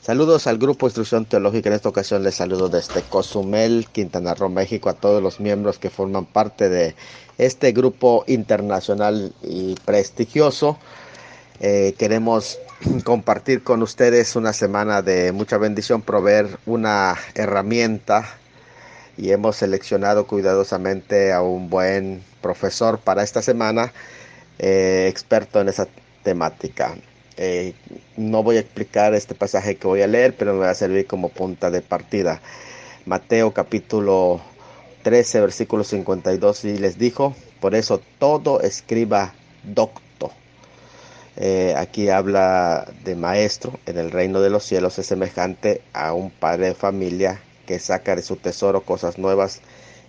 Saludos al Grupo Instrucción Teológica. En esta ocasión les saludo desde Cozumel, Quintana Roo, México, a todos los miembros que forman parte de este grupo internacional y prestigioso. Queremos compartir con ustedes una semana de mucha bendición, proveer una herramienta, y hemos seleccionado cuidadosamente a un buen profesor para esta semana, experto en esa temática. Eh, no voy a explicar este pasaje que voy a leer, pero me va a servir como punta de partida. Mateo capítulo 13, versículo 52, y les dijo: por eso todo escriba docto. Aquí habla de maestro. En el reino de los cielos es semejante a un padre de familia que saca de su tesoro cosas nuevas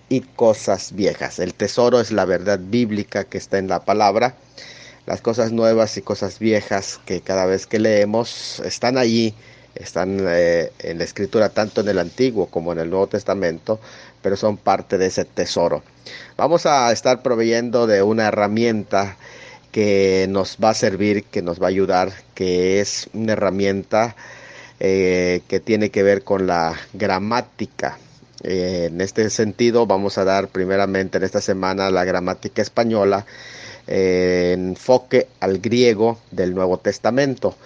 y cosas viejas. El tesoro es la verdad bíblica que está en la palabra. Las cosas nuevas y cosas viejas que cada vez que leemos están allí, están en la escritura, tanto en el Antiguo como en el Nuevo Testamento, pero son parte de ese tesoro. Vamos a estar proveyendo de una herramienta que nos va a servir, que nos va a ayudar, que es una herramienta que tiene que ver con la gramática. En este sentido vamos a dar primeramente en esta semana la gramática española, enfoque al griego del Nuevo Testamento,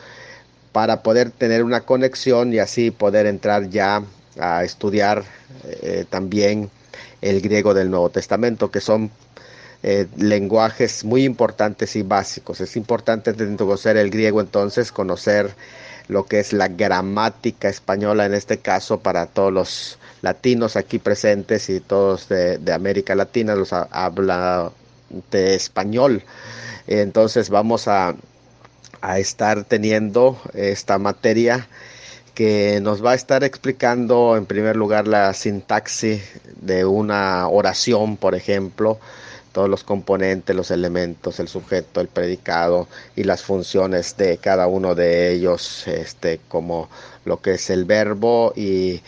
para poder tener una conexión y así poder entrar ya a estudiar también el griego del Nuevo Testamento, que son lenguajes muy importantes y básicos. Es importante conocer el griego, entonces conocer lo que es la gramática española, en este caso para todos los latinos aquí presentes y todos de América Latina, los habla de español. Entonces vamos a estar teniendo esta materia que nos va a estar explicando en primer lugar la sintaxis de una oración, por ejemplo, todos los componentes, los elementos, el sujeto, el predicado y las funciones de cada uno de ellos, como lo que es el verbo y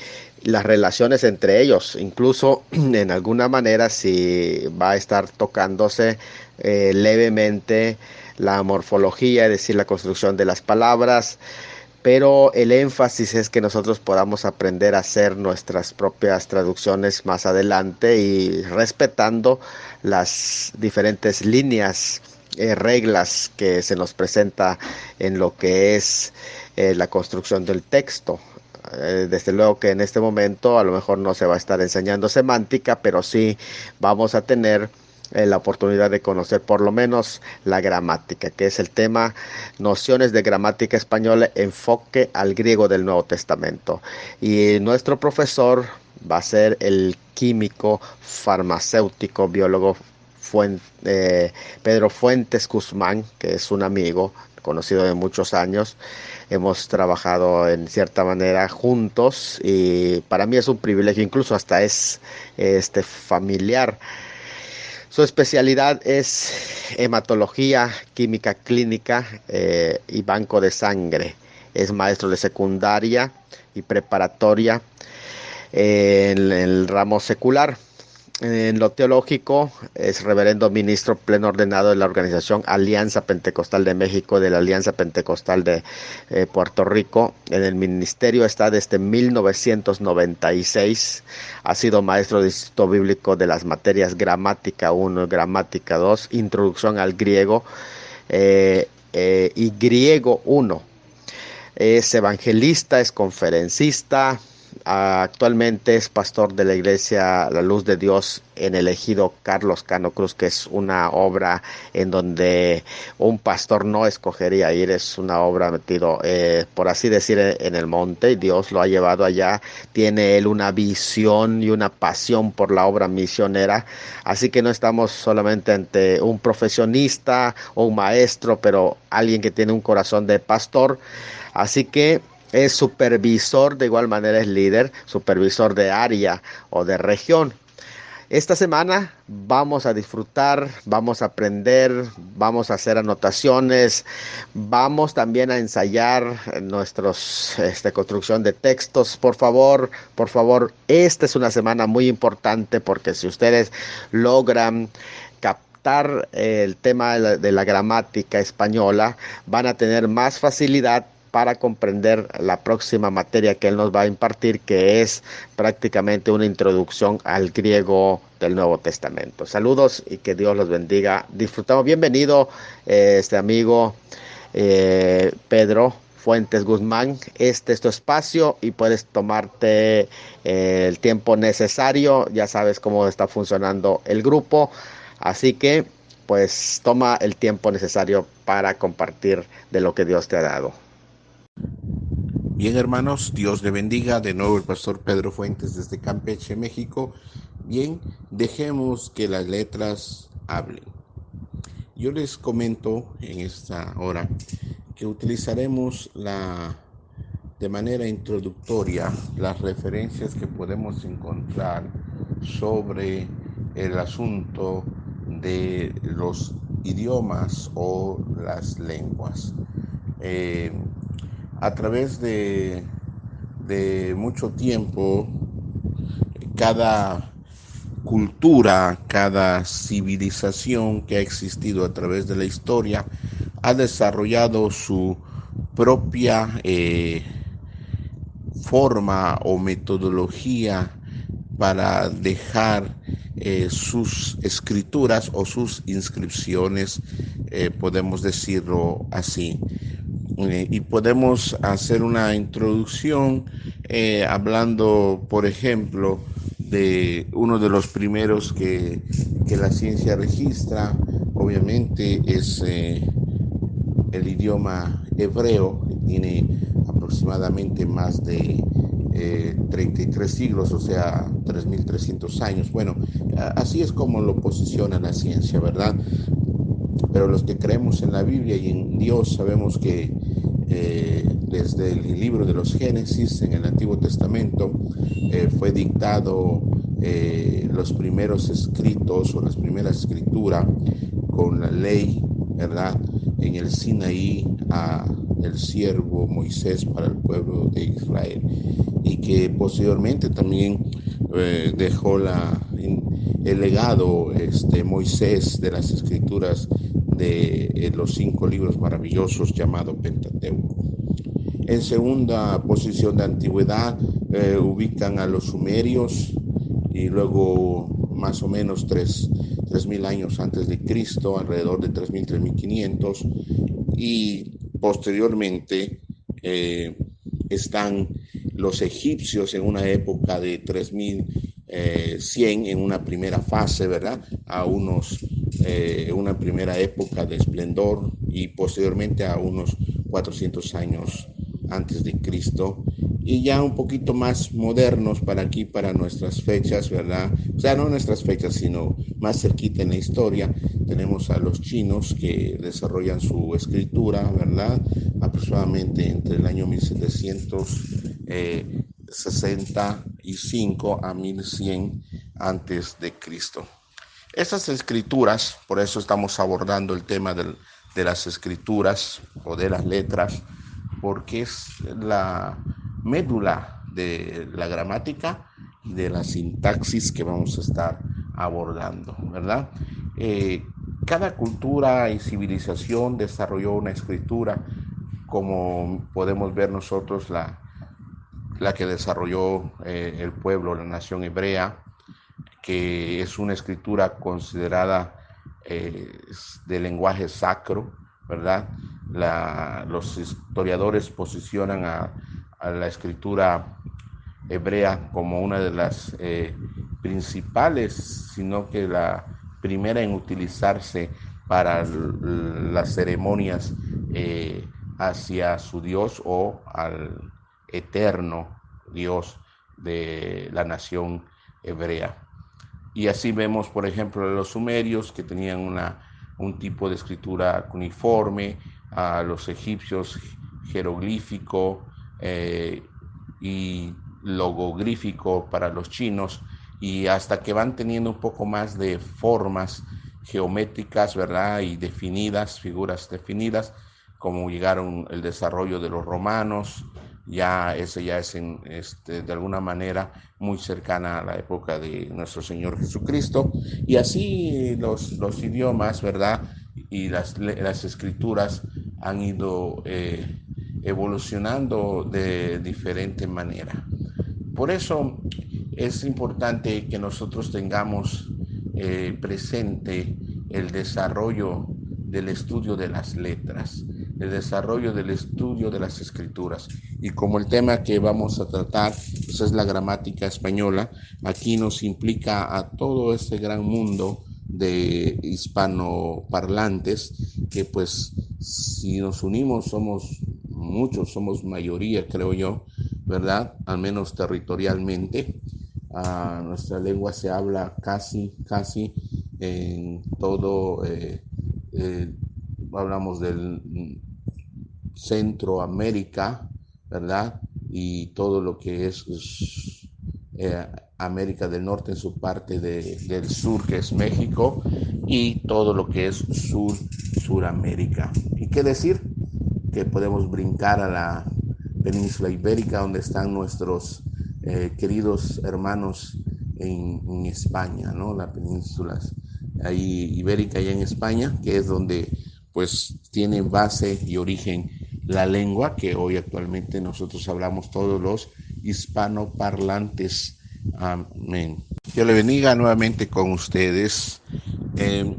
las relaciones entre ellos. Incluso en alguna manera si va a estar tocándose levemente la morfología, es decir, la construcción de las palabras, pero el énfasis es que nosotros podamos aprender a hacer nuestras propias traducciones más adelante y respetando las diferentes líneas, reglas que se nos presenta en lo que es la construcción del texto. Desde luego que en este momento a lo mejor no se va a estar enseñando semántica, pero sí vamos a tener la oportunidad de conocer por lo menos la gramática, que es el tema, nociones de gramática española, enfoque al griego del Nuevo Testamento. Y nuestro profesor va a ser el químico, farmacéutico, biólogo Pedro Fuentes Guzmán, que es un amigo conocido de muchos años. Hemos trabajado en cierta manera juntos y para mí es un privilegio, incluso hasta es familiar. Su especialidad es hematología, química clínica y banco de sangre. Es maestro de secundaria y preparatoria en el ramo secular. En lo teológico es reverendo ministro pleno ordenado de la organización Alianza Pentecostal de México, de la Alianza Pentecostal de Puerto Rico. En el ministerio está desde 1996. Ha sido maestro de Instituto Bíblico de las materias Gramática 1, Gramática 2, Introducción al Griego y Griego 1. Es evangelista, es conferencista. Actualmente es pastor de la iglesia La Luz de Dios en el ejido Carlos Cano Cruz, que es una obra en donde un pastor no escogería ir. Es una obra metido, por así decir, en el monte, y Dios lo ha llevado allá. Tiene él una visión y una pasión por la obra misionera, así que no estamos solamente ante un profesionista o un maestro, pero alguien que tiene un corazón de pastor. Así que es supervisor, de igual manera es líder, supervisor de área o de región. Esta semana vamos a disfrutar, vamos a aprender, vamos a hacer anotaciones, vamos también a ensayar nuestros construcción de textos. Por favor, esta es una semana muy importante, porque si ustedes logran captar el tema de la gramática española, van a tener más facilidad para comprender la próxima materia que él nos va a impartir, que es prácticamente una introducción al griego del Nuevo Testamento. Saludos y que Dios los bendiga. Disfrutamos. Bienvenido, amigo Pedro Fuentes Guzmán. Este es tu espacio y puedes tomarte el tiempo necesario. Ya sabes cómo está funcionando el grupo, así que pues toma el tiempo necesario para compartir de lo que Dios te ha dado. Bien, hermanos, Dios le bendiga. De nuevo el pastor Pedro Fuentes desde Campeche, México. Bien, dejemos que las letras hablen. Yo les comento en esta hora que utilizaremos de manera introductoria las referencias que podemos encontrar sobre el asunto de los idiomas o las lenguas. A través de mucho tiempo, cada cultura, cada civilización que ha existido a través de la historia ha desarrollado su propia forma o metodología para dejar sus escrituras o sus inscripciones, podemos decirlo así. Y podemos hacer una introducción hablando, por ejemplo, de uno de los primeros que la ciencia registra. Obviamente es el idioma hebreo, que tiene aproximadamente más de 33 siglos, o sea, 3.300 años. Bueno, así es como lo posiciona la ciencia, ¿verdad? Pero los que creemos en la Biblia y en Dios sabemos que desde el libro de los Génesis en el Antiguo Testamento fue dictado los primeros escritos o las primeras escrituras con la ley, ¿verdad? En el Sinaí a el siervo Moisés para el pueblo de Israel, y que posteriormente también dejó el legado Moisés de las escrituras de los 5 libros maravillosos llamado Pentateuco. En segunda posición de antigüedad ubican a los sumerios, y luego más o menos 3.000 años antes de Cristo, alrededor de 3.000, 3.500, y posteriormente están los egipcios en una época de 3.100 en una primera fase, ¿verdad? A una primera época de esplendor, y posteriormente a unos 400 años antes de Cristo, y ya un poquito más modernos para aquí, para nuestras fechas, ¿verdad? O sea, no nuestras fechas, sino más cerquita en la historia, tenemos a los chinos que desarrollan su escritura, ¿verdad? Aproximadamente entre el año 1765 a 1100 antes de Cristo. Estas escrituras, por eso estamos abordando el tema de las escrituras o de las letras, porque es la médula de la gramática y de la sintaxis que vamos a estar abordando, ¿verdad? Cada cultura y civilización desarrolló una escritura, como podemos ver nosotros la que desarrolló el pueblo, la nación hebrea, que es una escritura considerada de lenguaje sacro, ¿verdad? Los historiadores posicionan a la escritura hebrea como una de las principales, sino que la primera en utilizarse para las ceremonias hacia su Dios o al eterno Dios de la nación hebrea. Y así vemos, por ejemplo, a los sumerios, que tenían un tipo de escritura cuneiforme, a los egipcios jeroglífico y logogrífico para los chinos, y hasta que van teniendo un poco más de formas geométricas, ¿verdad? Y definidas, figuras definidas, como llegaron el desarrollo de los romanos. Ese ya es de alguna manera muy cercana a la época de nuestro Señor Jesucristo, y así los idiomas, ¿verdad? Y las escrituras han ido evolucionando de diferente manera. Por eso es importante que nosotros tengamos presente el desarrollo del estudio de las letras, el desarrollo del estudio de las escrituras. Y como el tema que vamos a tratar pues es la gramática española, aquí nos implica a todo este gran mundo de hispanoparlantes que pues si nos unimos somos muchos, somos mayoría creo yo, ¿verdad? Al menos territorialmente. Nuestra lengua se habla casi en todo, hablamos del Centroamérica, ¿verdad? Y todo lo que es América del Norte en su parte del sur, que es México, y todo lo que es Suramérica. ¿Y qué decir? Que podemos brincar a la península ibérica, donde están nuestros queridos hermanos en España, ¿no? La península ahí ibérica y en España, que es donde pues tiene base y origen la lengua que hoy actualmente nosotros hablamos todos los hispanoparlantes. Amén. Dios le bendiga nuevamente con ustedes. En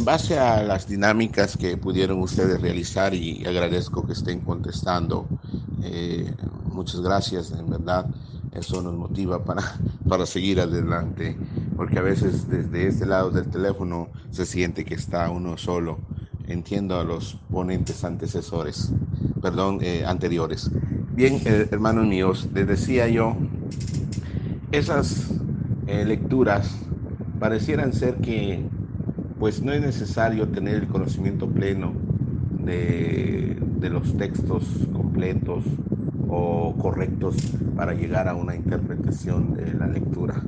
base a las dinámicas que pudieron ustedes realizar, y agradezco que estén contestando, muchas gracias, en verdad, eso nos motiva para seguir adelante, porque a veces desde este lado del teléfono se siente que está uno solo. Entiendo a los ponentes antecesores, perdón, anteriores. Bien, hermanos míos, les decía yo, esas lecturas parecieran ser que pues no es necesario tener el conocimiento pleno de los textos completos o correctos para llegar a una interpretación de la lectura.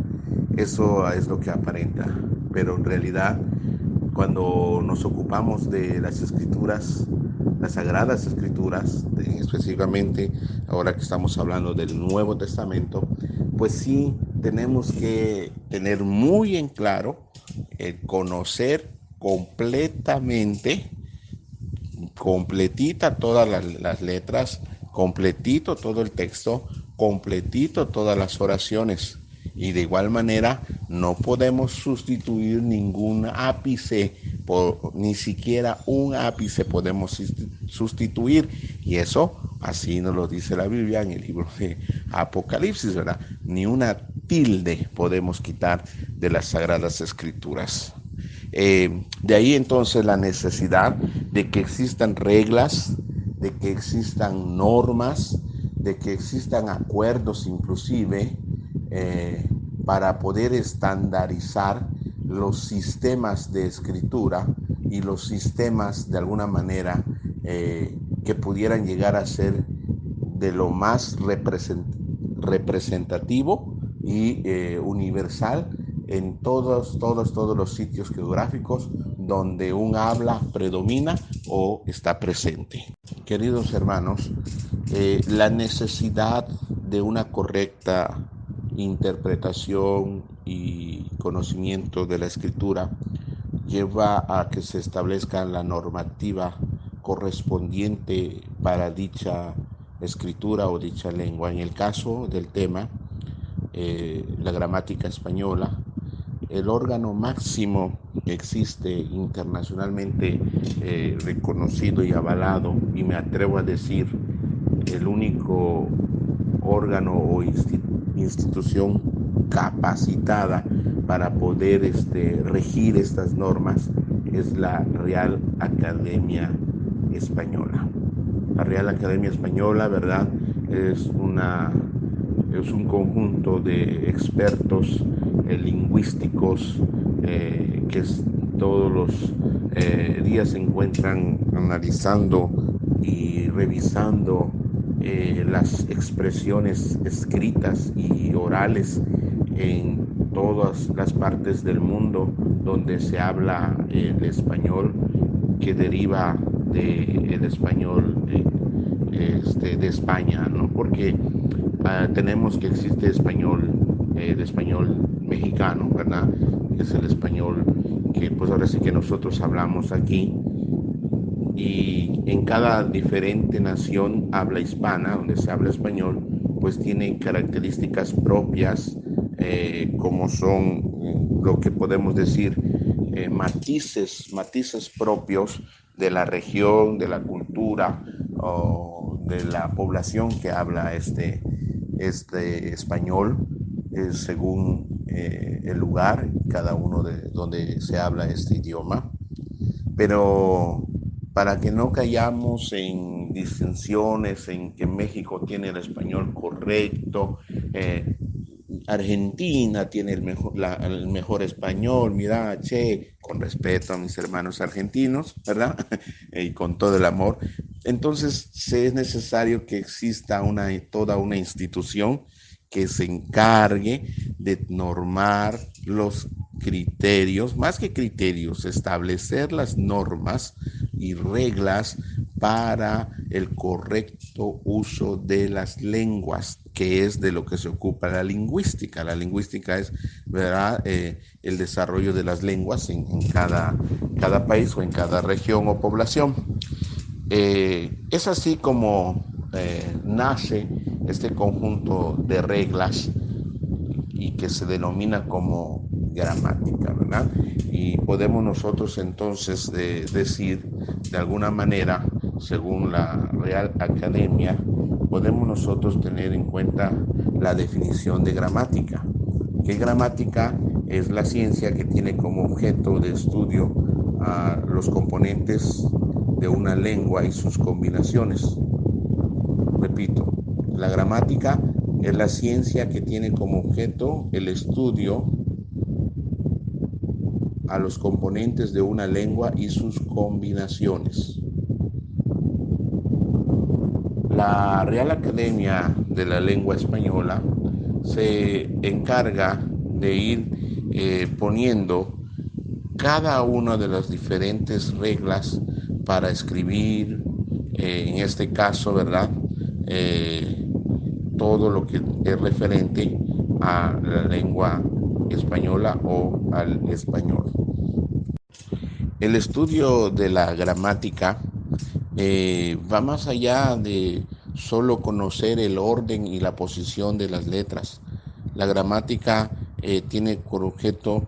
Eso es lo que aparenta, pero en realidad cuando nos ocupamos de las escrituras, las sagradas escrituras, específicamente ahora que estamos hablando del Nuevo Testamento, pues sí tenemos que tener muy en claro el conocer completamente, completita todas las letras, completito todo el texto, completito todas las oraciones. Y de igual manera no podemos sustituir ningún ápice, ni siquiera un ápice podemos sustituir. Y eso así nos lo dice la Biblia en el libro de Apocalipsis, ¿verdad? Ni una tilde podemos quitar de las Sagradas Escrituras. De ahí entonces la necesidad de que existan reglas, de que existan normas, de que existan acuerdos inclusive para poder estandarizar los sistemas de escritura y los sistemas de alguna manera que pudieran llegar a ser de lo más representativo y universal en todos los sitios geográficos donde un habla predomina o está presente. Queridos hermanos, la necesidad de una correcta interpretación y conocimiento de la escritura lleva a que se establezca la normativa correspondiente para dicha escritura o dicha lengua. En el caso del tema, la gramática española, el órgano máximo que existe internacionalmente reconocido y avalado, y me atrevo a decir el único órgano o institución capacitada para poder regir estas normas, es la Real Academia Española. La Real Academia Española, ¿verdad? Es un conjunto de expertos lingüísticos que todos los días se encuentran analizando y revisando las expresiones escritas y orales en todas las partes del mundo donde se habla el español, que deriva del español de España, ¿no? Porque tenemos que existe español, de español mexicano, ¿verdad? Es el español que pues ahora sí que nosotros hablamos aquí, y en cada diferente nación habla hispana, donde se habla español, pues tiene características propias, como son lo que podemos decir matices propios de la región, de la cultura o de la población que habla este español, según el lugar, cada uno de donde se habla este idioma. Pero para que no cayamos en distinciones, en que México tiene el español correcto, Argentina tiene el mejor español, mira, che, con respeto a mis hermanos argentinos, ¿verdad? Y con todo el amor. Entonces, es necesario que exista toda una institución que se encargue de normar los criterios, más que criterios, establecer las normas y reglas para el correcto uso de las lenguas, que es de lo que se ocupa la lingüística. La lingüística es, ¿verdad? El desarrollo de las lenguas en cada país o en cada región o población. Es así como nace este conjunto de reglas y que se denomina como gramática, ¿verdad? Y podemos nosotros entonces decir, de alguna manera, según la Real Academia, podemos nosotros tener en cuenta la definición de gramática. Que gramática es la ciencia que tiene como objeto de estudio a los componentes de una lengua y sus combinaciones. Repito, la gramática es la ciencia que tiene como objeto el estudio a los componentes de una lengua y sus combinaciones. La Real Academia de la Lengua Española se encarga de ir poniendo cada una de las diferentes reglas para escribir, en este caso, ¿verdad? Todo lo que es referente a la lengua española o al español. El estudio de la gramática va más allá de solo conocer el orden y la posición de las letras. La gramática tiene por objeto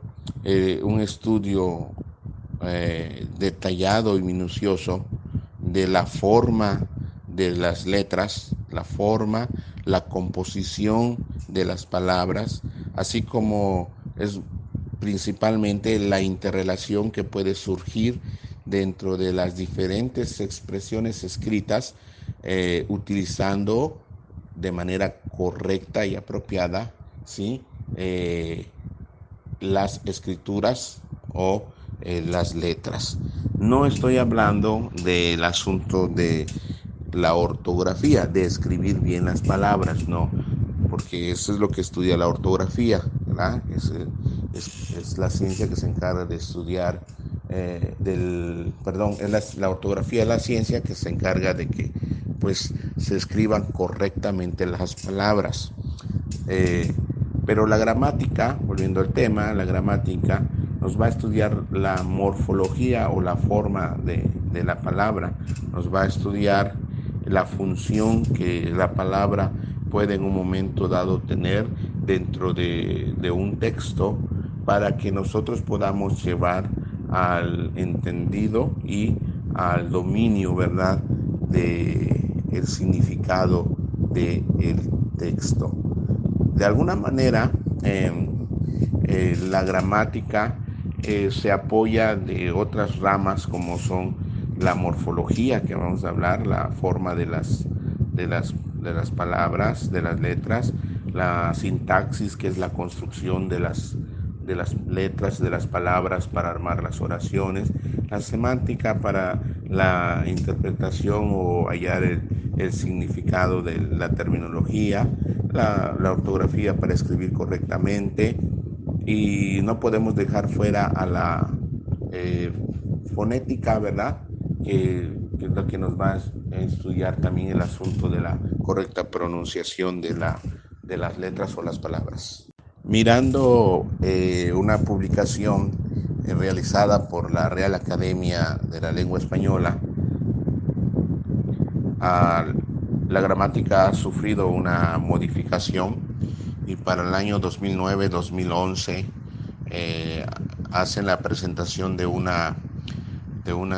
un estudio detallado y minucioso de la forma de las letras, la forma, la composición de las palabras, así como es principalmente la interrelación que puede surgir dentro de las diferentes expresiones escritas, utilizando de manera correcta y apropiada, ¿sí? Las escrituras o las letras. No estoy hablando del asunto de la ortografía, de escribir bien las palabras, no, porque eso es lo que estudia la ortografía, ¿verdad? Es la ciencia que se encarga de estudiar la ortografía es la ciencia que se encarga de que pues se escriban correctamente las palabras. Pero la gramática, volviendo al tema, la gramática nos va a estudiar la morfología o la forma de la palabra, nos va a estudiar la función que la palabra puede en un momento dado tener dentro de un texto para que nosotros podamos llevar al entendido y al dominio, ¿verdad?, de el significado del texto. De alguna manera, la gramática se apoya de otras ramas como son la morfología, que vamos a hablar, la forma de las palabras, de las letras, la sintaxis, que es la construcción de las letras, de las palabras para armar las oraciones, la semántica para la interpretación o hallar el significado de la terminología, la ortografía para escribir correctamente, y no podemos dejar fuera a la fonética, ¿verdad? Que es la que nos va a estudiar también el asunto de la correcta pronunciación de las letras o las palabras. Mirando una publicación realizada por la Real Academia de la Lengua Española, Ah, la gramática ha sufrido una modificación y para el año 2009-2011 hacen la presentación de una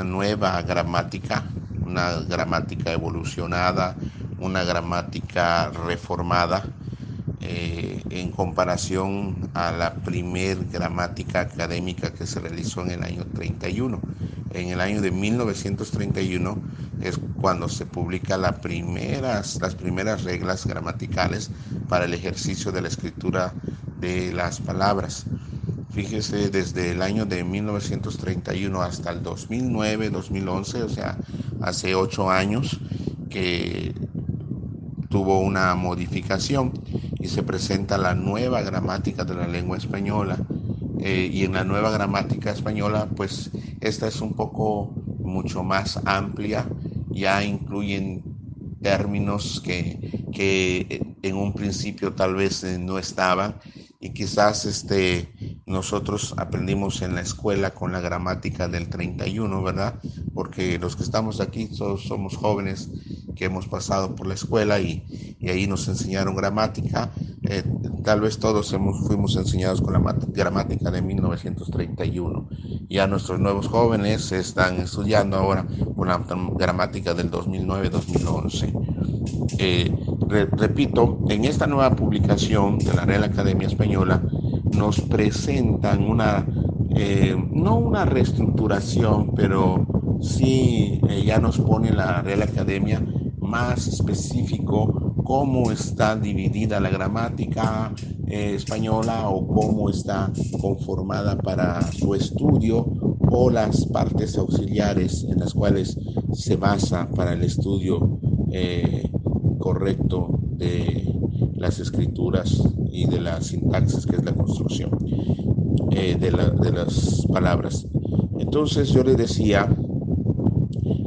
nueva gramática, una gramática evolucionada, una gramática reformada en comparación a la primer gramática académica que se realizó en el año 31. En el año de 1931 es cuando se publica las primeras reglas gramaticales para el ejercicio de la escritura de las palabras. Fíjese, desde el año de 1931 hasta el 2009-2011, o sea, hace 8 años que tuvo una modificación y se presenta la nueva gramática de la lengua española. Y en la nueva gramática española, pues esta es un poco mucho más amplia, ya incluyen términos que en un principio tal vez no estaban y quizás nosotros aprendimos en la escuela con la gramática del 31, ¿verdad? Porque los que estamos aquí todos somos jóvenes que hemos pasado por la escuela y ahí nos enseñaron gramática. Tal vez todos fuimos enseñados con la gramática de 1931. Ya nuestros nuevos jóvenes están estudiando ahora con la gramática del 2009-2011. Repito, en esta nueva publicación de la Real Academia Española nos presentan no una reestructuración, pero sí ya nos pone la Real Academia más específico cómo está dividida la gramática española o cómo está conformada para su estudio o las partes auxiliares en las cuales se basa para el estudio correcto de las escrituras y de la sintaxis, que es la construcción de las palabras. Entonces yo le decía,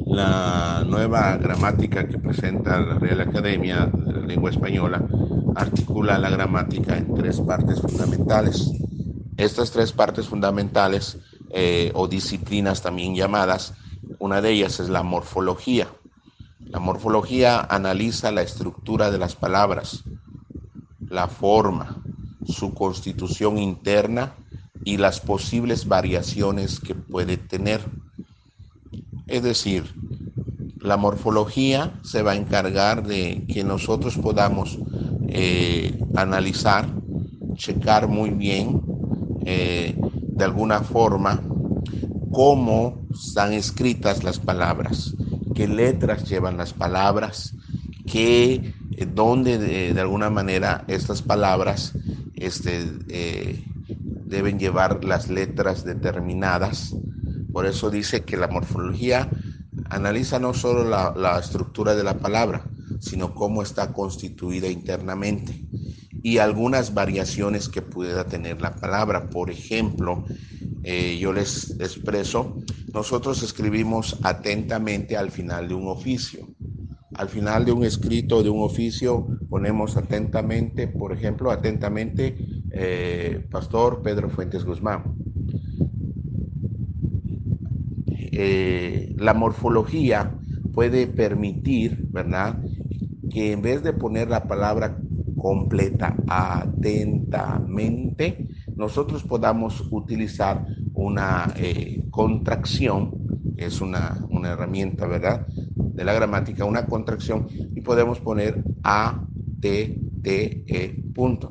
la nueva gramática que presenta la Real Academia de la Lengua Española articula la gramática en 3 partes fundamentales. Estas 3 partes fundamentales o disciplinas también llamadas, una de ellas es la morfología. La morfología analiza la estructura de las palabras, la forma, su constitución interna y las posibles variaciones que puede tener. Es decir, la morfología se va a encargar de que nosotros podamos analizar, checar muy bien, de alguna forma, cómo están escritas las palabras, qué letras llevan las palabras, dónde de alguna manera estas palabras deben llevar las letras determinadas. Por eso dice que la morfología analiza no solo la estructura de la palabra, sino cómo está constituida internamente y algunas variaciones que pueda tener la palabra. Por ejemplo, yo les expreso, nosotros escribimos atentamente al final de un oficio. Al final de un escrito, de un oficio, ponemos atentamente, por ejemplo, atentamente, Pastor Pedro Fuentes Guzmán. La morfología puede permitir, ¿verdad?, que en vez de poner la palabra completa atentamente, nosotros podamos utilizar una contracción, que es una herramienta, ¿verdad?, de la gramática, una contracción, y podemos poner A-T-T-E, punto.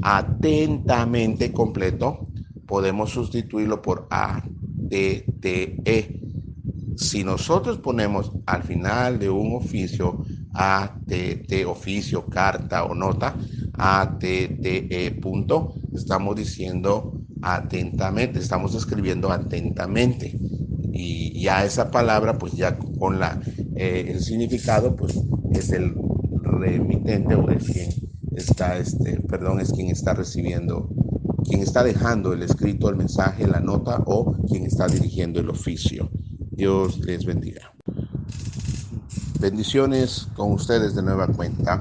Atentamente completo, podemos sustituirlo por A-T-T-E. Si nosotros ponemos al final de un oficio ATT, oficio, carta o nota, ATTE, punto, estamos diciendo atentamente, estamos escribiendo atentamente. Y ya esa palabra, pues ya con el significado, pues es el remitente o es quien está, es quien está recibiendo, quien está dejando el escrito, el mensaje, la nota o quien está dirigiendo el oficio. Dios les bendiga. Bendiciones con ustedes de nueva cuenta.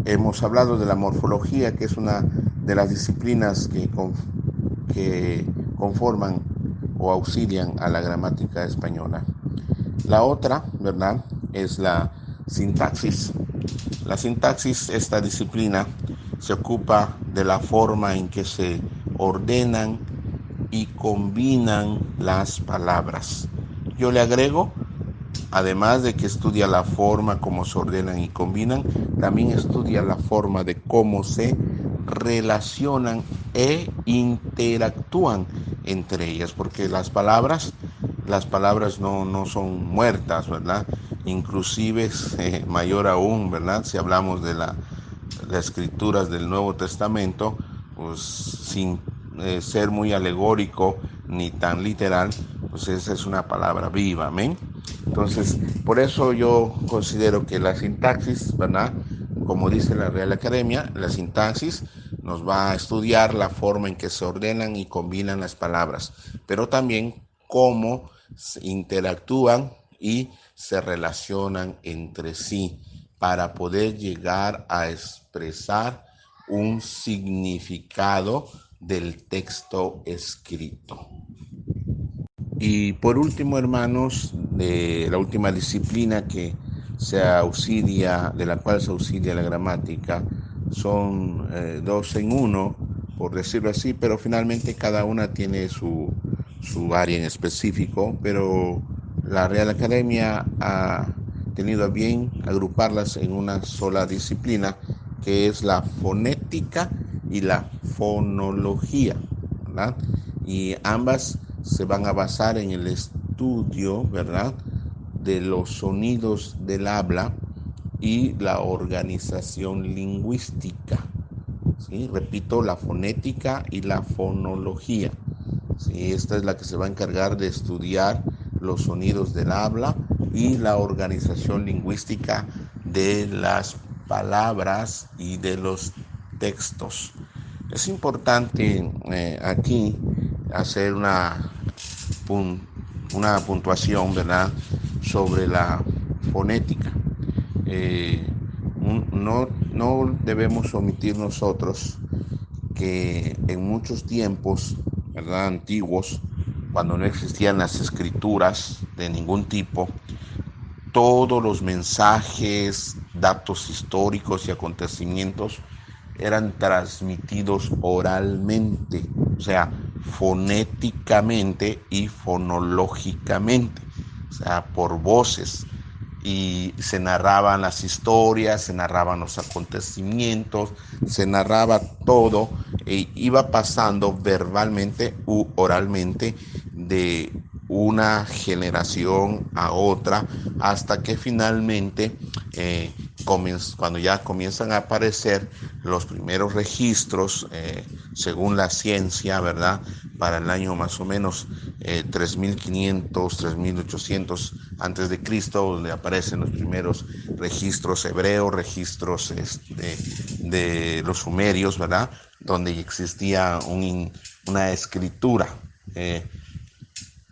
Hemos hablado de la morfología, que es una de las disciplinas que conforman o auxilian a la gramática española. La otra, ¿verdad?, es la sintaxis. La sintaxis, esta disciplina, se ocupa de la forma en que se ordenan y combinan las palabras. Yo le agrego, además de que estudia la forma como se ordenan y combinan, también estudia la forma de cómo se relacionan e interactúan entre ellas, porque las palabras no son muertas, ¿verdad? Inclusive, mayor aún, ¿verdad? Si hablamos de las escrituras del Nuevo Testamento, pues sin ser muy alegórico ni tan literal, pues esa es una palabra viva, amén. Entonces, por eso yo considero que la sintaxis, ¿verdad?, como dice la Real Academia, la sintaxis nos va a estudiar la forma en que se ordenan y combinan las palabras, pero también cómo se interactúan y se relacionan entre sí para poder llegar a expresar un significado del texto escrito. Y por último, hermanos, de la última disciplina que de la cual se auxilia la gramática, son dos en uno, por decirlo así, pero finalmente cada una tiene su área en específico, pero la Real Academia ha tenido a bien agruparlas en una sola disciplina, que es la fonética y la fonología, ¿verdad? Y ambas se van a basar en el estudio, ¿verdad?, de los sonidos del habla y la organización lingüística. ¿Sí? Repito, la fonética y la fonología. ¿Sí? Esta es la que se va a encargar de estudiar los sonidos del habla y la organización lingüística de las palabras y de los textos. Es importante aquí hacer una puntuación, ¿verdad?, sobre la fonética. No debemos omitir nosotros que en muchos tiempos, ¿verdad?, antiguos, cuando no existían las escrituras de ningún tipo, todos los mensajes, datos históricos y acontecimientos eran transmitidos oralmente, o sea, fonéticamente y fonológicamente, o sea, por voces. Y se narraban las historias, se narraban los acontecimientos, se narraba todo, e iba pasando verbalmente u oralmente de una generación a otra, hasta que finalmente cuando ya comienzan a aparecer los primeros registros, según la ciencia, ¿verdad?, para el año más o menos 3500, 3800 antes de Cristo, donde aparecen los primeros registros hebreos, registros de los sumerios, ¿verdad?, donde existía una escritura.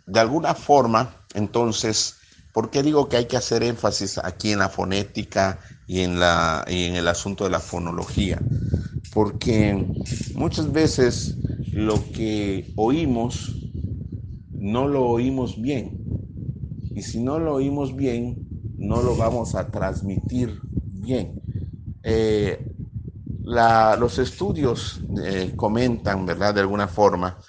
De alguna forma, entonces, ¿por qué digo que hay que hacer énfasis aquí en la fonética y en el asunto de la fonología? Porque muchas veces lo que oímos no lo oímos bien, y si no lo oímos bien, no lo vamos a transmitir bien. Los estudios comentan, ¿verdad?, de alguna forma,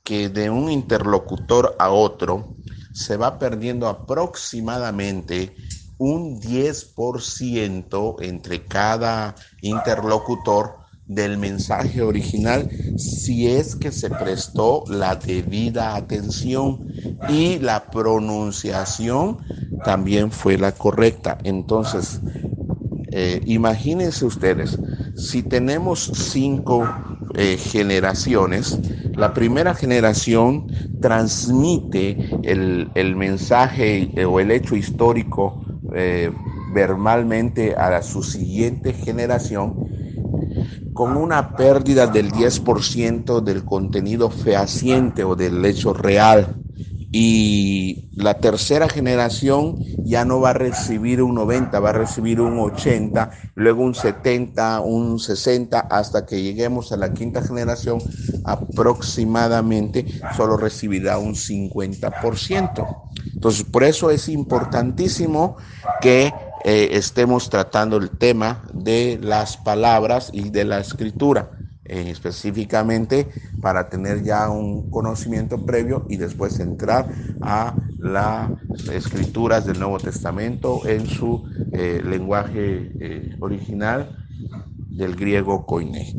que de un interlocutor a otro se va perdiendo aproximadamente un 10% entre cada interlocutor del mensaje original, si es que se prestó la debida atención y la pronunciación también fue la correcta. Entonces, imagínense ustedes, si tenemos 5 generaciones, la primera generación transmite el mensaje o el hecho histórico verbalmente a su siguiente generación, con una pérdida del 10% del contenido fehaciente o del hecho real. Y la tercera generación ya no va a recibir un 90, va a recibir un 80, luego un 70, un 60, hasta que lleguemos a la quinta generación, aproximadamente solo recibirá un 50%. Entonces, por eso es importantísimo que estemos tratando el tema de las palabras y de la escritura, específicamente para tener ya un conocimiento previo y después entrar a las escrituras del Nuevo Testamento en su lenguaje original del griego koiné.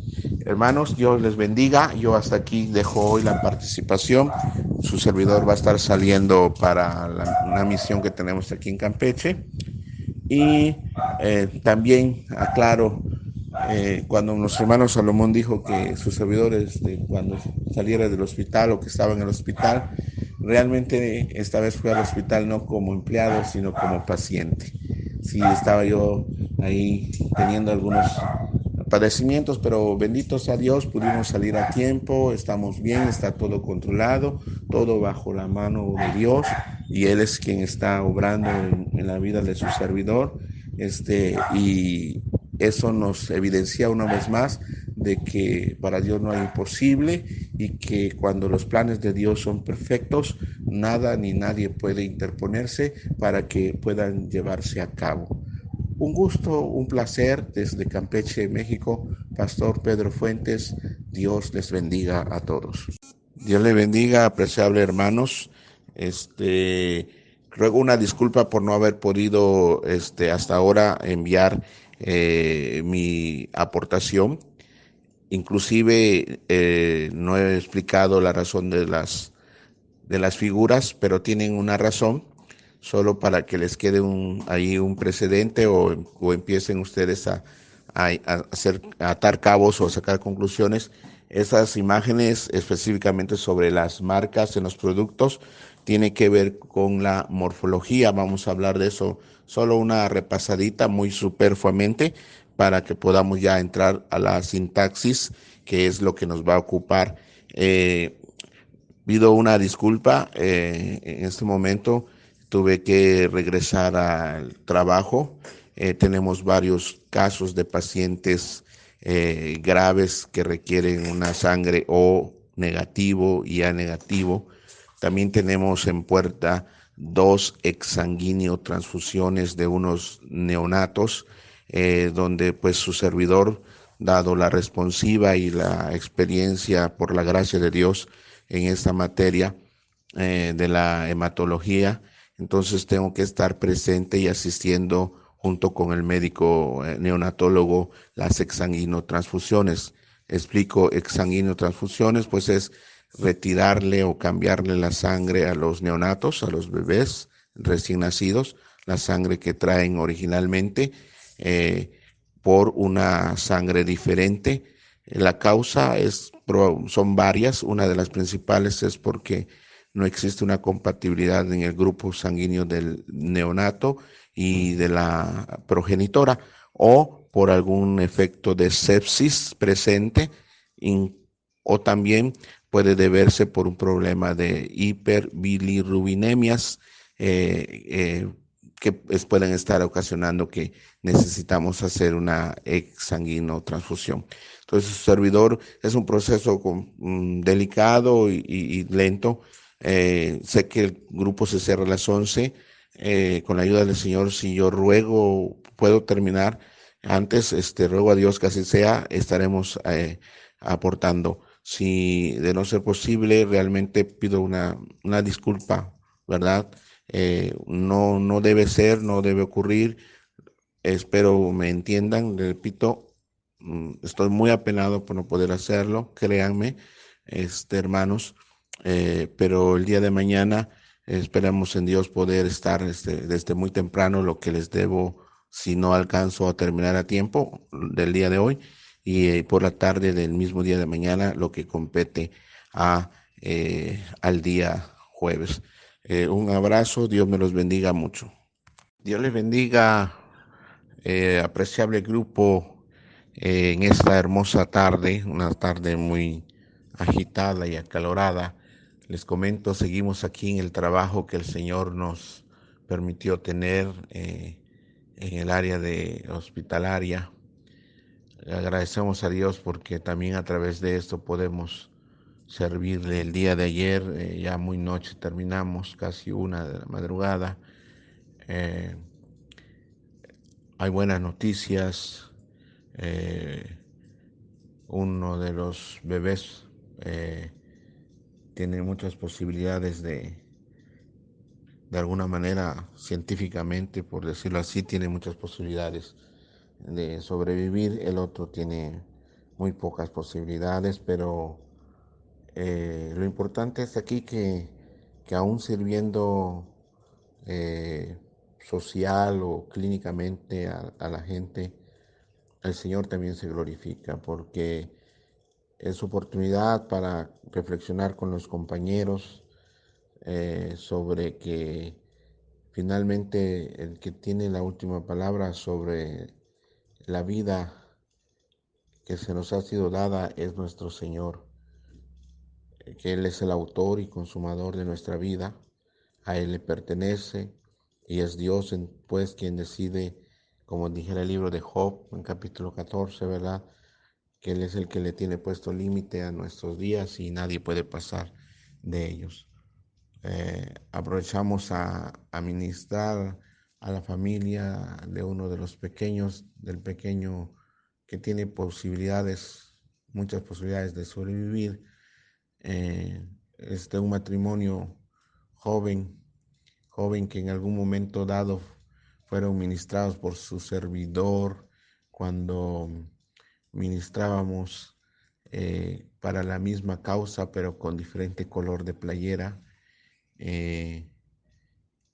Hermanos, Dios les bendiga. Yo hasta aquí dejo hoy la participación. Su servidor va a estar saliendo para una misión que tenemos aquí en Campeche. Y también aclaro, cuando nuestro hermano Salomón dijo que sus servidores, cuando saliera del hospital o que estaba en el hospital, realmente esta vez fue al hospital no como empleado, sino como paciente. Sí, estaba yo ahí teniendo algunos padecimientos, pero bendito sea Dios, pudimos salir a tiempo, estamos bien, está todo controlado, todo bajo la mano de Dios, y Él es quien está obrando en la vida de su servidor, y eso nos evidencia una vez más de que para Dios no hay imposible y que cuando los planes de Dios son perfectos, nada ni nadie puede interponerse para que puedan llevarse a cabo. Un gusto, un placer desde Campeche, México, Pastor Pedro Fuentes. Dios les bendiga a todos. Dios les bendiga, apreciables hermanos. Ruego una disculpa por no haber podido hasta ahora enviar mi aportación. Inclusive no he explicado la razón de las figuras, pero tienen una razón, solo para que les quede ahí un precedente o empiecen ustedes a atar cabos o a sacar conclusiones. Esas imágenes específicamente sobre las marcas en los productos tienen que ver con la morfología. Vamos a hablar de eso, solo una repasadita muy superfluamente para que podamos ya entrar a la sintaxis, que es lo que nos va a ocupar. Pido una disculpa, en este momento tuve que regresar al trabajo. Tenemos varios casos de pacientes graves que requieren una sangre O negativo y A negativo. También tenemos en puerta 2 exsanguíneo transfusiones de unos neonatos, donde pues su servidor, dado la responsiva y la experiencia por la gracia de Dios en esta materia de la hematología, entonces tengo que estar presente y asistiendo junto con el médico neonatólogo las exsanguinotransfusiones. Explico, exsanguinotransfusiones, pues es retirarle o cambiarle la sangre a los neonatos, a los bebés recién nacidos, la sangre que traen originalmente, por una sangre diferente. La causa son varias. Una de las principales es porque no existe una compatibilidad en el grupo sanguíneo del neonato y de la progenitora, o por algún efecto de sepsis presente, o también puede deberse por un problema de hiperbilirubinemias, que pueden estar ocasionando que necesitamos hacer una exsanguinotransfusión. Entonces, su servidor es un proceso delicado y lento. Sé que el grupo se cierra a las 11. Con la ayuda del Señor, si yo ruego, puedo terminar antes, ruego a Dios que así sea, estaremos aportando. Si de no ser posible, realmente pido una disculpa, ¿verdad? No debe ser, no debe ocurrir. Espero me entiendan, repito, estoy muy apenado por no poder hacerlo, créanme, hermanos, pero el día de mañana esperamos en Dios poder estar desde muy temprano, lo que les debo si no alcanzo a terminar a tiempo del día de hoy, y por la tarde del mismo día de mañana lo que compete al día jueves. Un abrazo, Dios me los bendiga mucho. Dios les bendiga, apreciable grupo, en esta hermosa tarde, una tarde muy agitada y acalorada. Les comento, seguimos aquí en el trabajo que el Señor nos permitió tener en el área de hospitalaria. Agradecemos a Dios porque también a través de esto podemos servirle el día de ayer, ya muy noche terminamos, casi 1 de la madrugada. Eh, Hay buenas noticias. Eh, Uno de los bebés eh, tiene muchas posibilidades de alguna manera, científicamente, por decirlo así, tiene muchas posibilidades de sobrevivir. El otro tiene muy pocas posibilidades, pero lo importante es aquí que aún sirviendo eh, social o clínicamente a la gente, el Señor también se glorifica, porque es oportunidad para reflexionar con los compañeros sobre que finalmente el que tiene la última palabra sobre la vida que se nos ha sido dada es nuestro Señor, que Él es el autor y consumador de nuestra vida, a Él le pertenece y es Dios pues quien decide, como dijera el libro de Job en capítulo 14, ¿verdad? Que Él es el que le tiene puesto límite a nuestros días y nadie puede pasar de ellos. Aprovechamos a ministrar a la familia de uno de los pequeños, del pequeño que tiene posibilidades, muchas posibilidades de sobrevivir. Es de un matrimonio joven, joven que en algún momento dado fueron ministrados por su servidor cuando ministrábamos para la misma causa, pero con diferente color de playera. eh,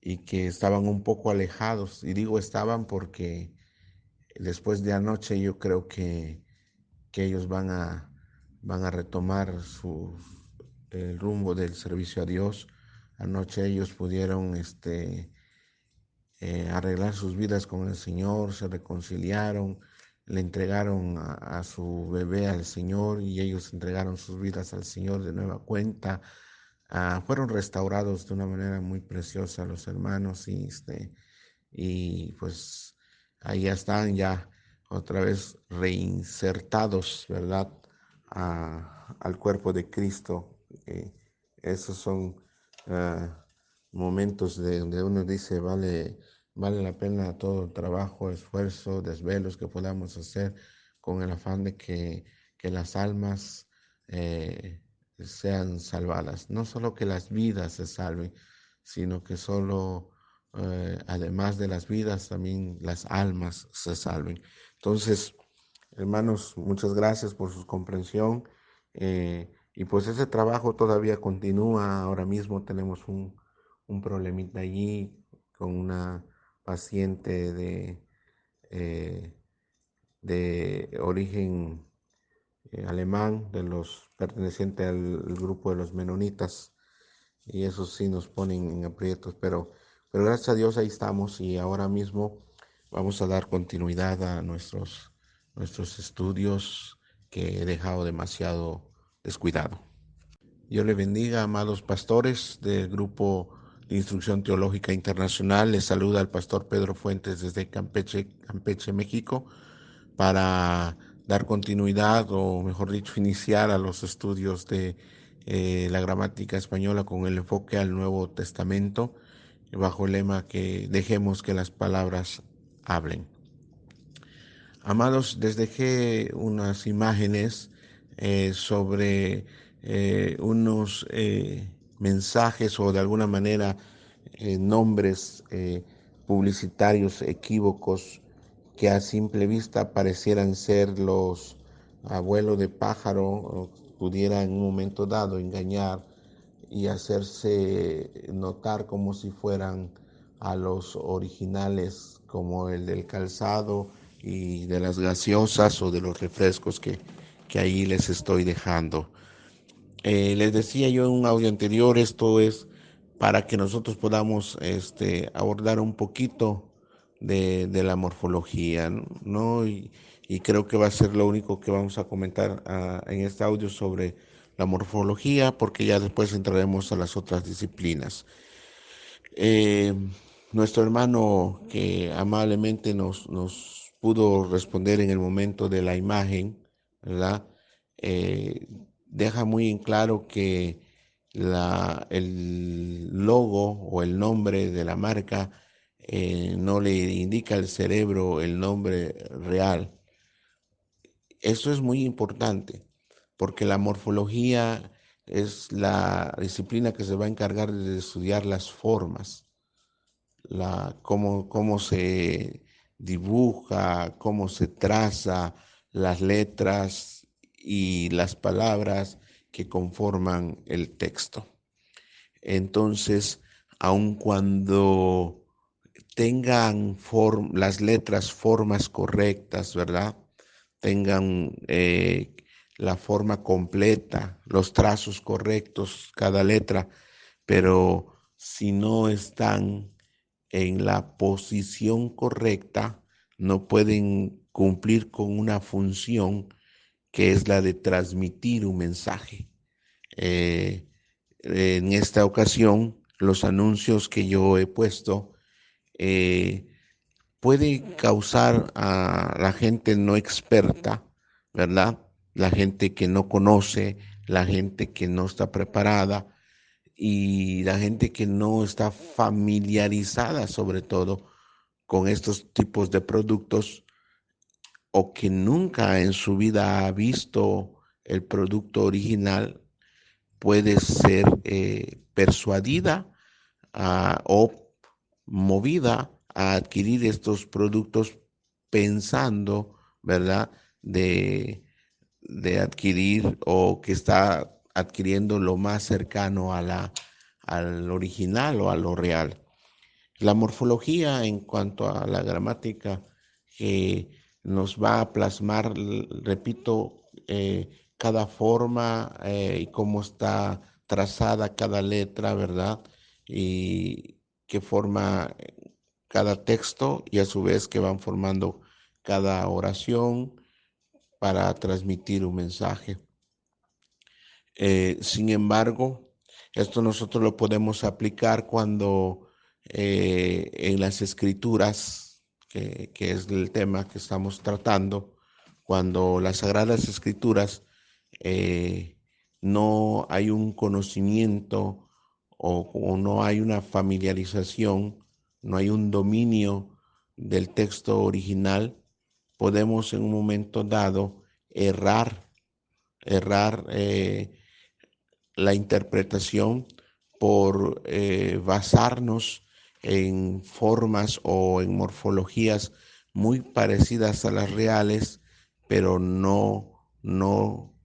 y que estaban un poco alejados. Y digo estaban porque después de anoche yo creo que ellos van a retomar el rumbo del servicio a Dios. Anoche ellos pudieron arreglar sus vidas con el Señor, se reconciliaron, le entregaron a su bebé al Señor y ellos entregaron sus vidas al Señor de nueva cuenta. Fueron restaurados de una manera muy preciosa los hermanos y pues ahí están ya otra vez reinsertados, ¿verdad? Al cuerpo de Cristo. Esos son momentos donde uno dice, vale la pena todo trabajo, esfuerzo, desvelos que podamos hacer con el afán de que las almas sean salvadas. No solo que las vidas se salven, sino que solo, además de las vidas, también las almas se salven. Entonces, hermanos, muchas gracias por su comprensión. Y pues ese trabajo todavía continúa. Ahora mismo tenemos un problemita allí con una paciente eh, de origen alemán, perteneciente al grupo de los menonitas. Y eso sí nos ponen en aprietos, pero gracias a Dios ahí estamos y ahora mismo vamos a dar continuidad a nuestros estudios que he dejado demasiado descuidado. Dios le bendiga, amados pastores del Grupo de Instrucción Teológica Internacional. Les saluda el pastor Pedro Fuentes desde Campeche, Campeche, México, para dar continuidad, o mejor dicho, iniciar a los estudios de la gramática española con el enfoque al Nuevo Testamento, bajo el lema que dejemos que las palabras hablen. Amados, les dejé unas imágenes sobre unos mensajes o de alguna manera nombres publicitarios equívocos que a simple vista parecieran ser los abuelos de pájaro, o pudiera en un momento dado engañar y hacerse notar como si fueran a los originales, como el del calzado y de las gaseosas o de los refrescos que ahí les estoy dejando. Les decía yo en un audio anterior, esto es para que nosotros podamos abordar un poquito de la morfología, ¿no? Y creo que va a ser lo único que vamos a comentar en este audio sobre la morfología, porque ya después entraremos a las otras disciplinas. Eh, Nuestro hermano que amablemente nos pudo responder en el momento de la imagen, ¿verdad? deja muy en claro que el logo o el nombre de la marca no le indica al cerebro el nombre real. Eso es muy importante porque la morfología es la disciplina que se va a encargar de estudiar las formas, cómo se dibuja, cómo se traza las letras y las palabras que conforman el texto. Entonces, aun cuando tengan las letras formas correctas, ¿verdad? Tengan la forma completa, los trazos correctos, cada letra, pero si no están en la posición correcta, no pueden cumplir con una función que es la de transmitir un mensaje. Eh, en esta ocasión, los anuncios que yo he puesto eh, puede causar a la gente no experta, ¿verdad? La gente que no conoce, la gente que no está preparada y la gente que no está familiarizada sobre todo con estos tipos de productos o que nunca en su vida ha visto el producto original, puede ser persuadida o movida a adquirir estos productos pensando, ¿verdad? De adquirir o que está adquiriendo lo más cercano al original o a lo real. La morfología en cuanto a la gramática que nos va a plasmar, repito, cada forma y cómo está trazada cada letra, ¿verdad? Y qué forma cada texto y a su vez que van formando cada oración para transmitir un mensaje. Sin embargo, esto nosotros lo podemos aplicar cuando en las escrituras, que es el tema que estamos tratando, cuando las Sagradas Escrituras no hay un conocimiento o no hay una familiarización, no hay un dominio del texto original, podemos en un momento dado errar la interpretación por basarnos en formas o en morfologías muy parecidas a las reales, pero no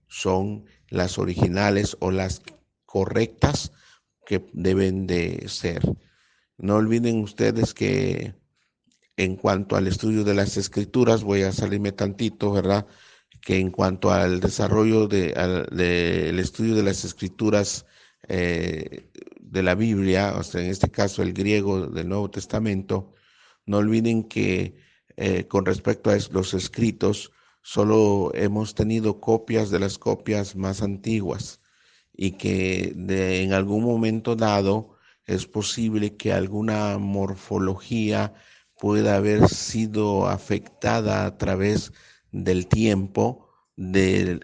son las originales o las correctas que deben de ser. No olviden ustedes que en cuanto al estudio de las escrituras, voy a salirme tantito, ¿verdad? Que en cuanto al desarrollo del estudio de las escrituras de la Biblia, o sea, en este caso el griego del Nuevo Testamento, no olviden que con respecto a los escritos, solo hemos tenido copias de las copias más antiguas y que en algún momento dado es posible que alguna morfología pueda haber sido afectada a través del tiempo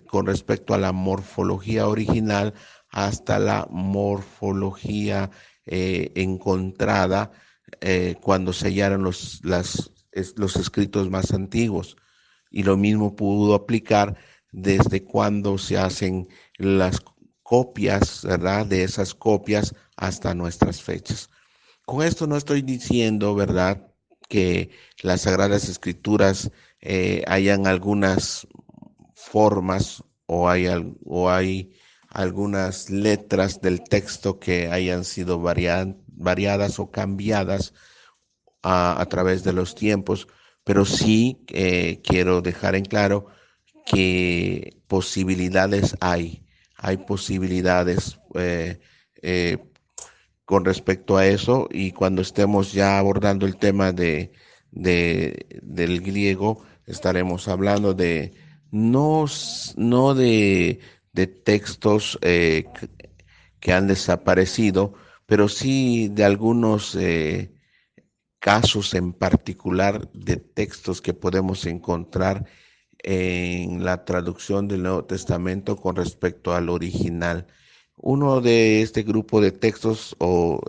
con respecto a la morfología original hasta la morfología encontrada cuando se hallaron los escritos más antiguos. Y lo mismo pudo aplicar desde cuando se hacen las copias, ¿verdad? De esas copias hasta nuestras fechas. Con esto no estoy diciendo, ¿verdad?, que las Sagradas Escrituras hayan algunas formas o hay algunas letras del texto que hayan sido variadas o cambiadas a través de los tiempos, pero sí quiero dejar en claro que posibilidades hay posibilidades eh, con respecto a eso y cuando estemos ya abordando el tema del griego, estaremos hablando de no de textos que han desaparecido, pero sí de algunos casos en particular de textos que podemos encontrar en la traducción del Nuevo Testamento con respecto al original. Uno de este grupo de textos o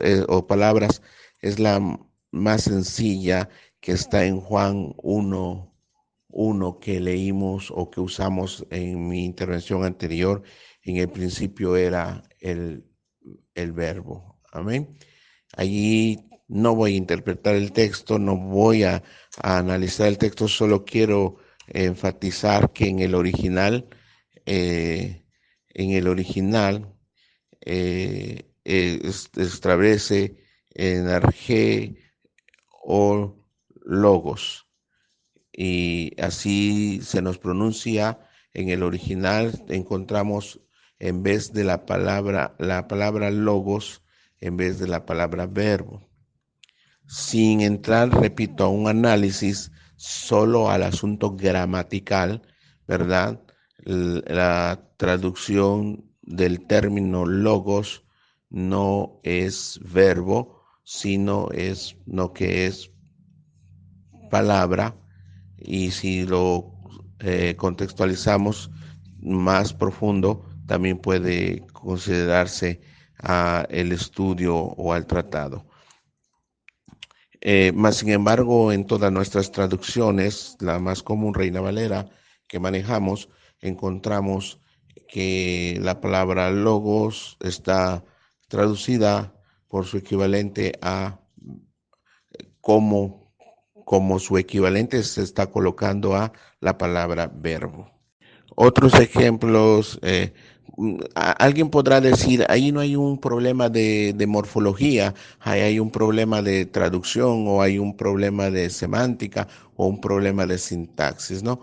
palabras es la más sencilla, que está en Juan 1 que leímos o que usamos en mi intervención anterior. En el principio era el verbo. Amén. Allí no voy a interpretar el texto, no voy a analizar el texto, solo quiero enfatizar que eh, en el original establece energía o logos, y así se nos pronuncia. En el original encontramos, en vez de la palabra logos, en vez de la palabra verbo, sin entrar, repito, a un análisis solo al asunto gramatical, ¿verdad? La traducción del término logos no es verbo, sino es lo que es palabra, y si lo contextualizamos más profundo, también puede considerarse el estudio o al tratado. Más sin embargo, en todas nuestras traducciones, la más común, Reina Valera, que manejamos, encontramos que la palabra logos está traducida por su equivalente a como, como su equivalente se está colocando a la palabra verbo. Otros ejemplos, alguien podrá decir, ahí no hay un problema de morfología, ahí hay un problema de traducción, o hay un problema de semántica, o un problema de sintaxis, ¿no?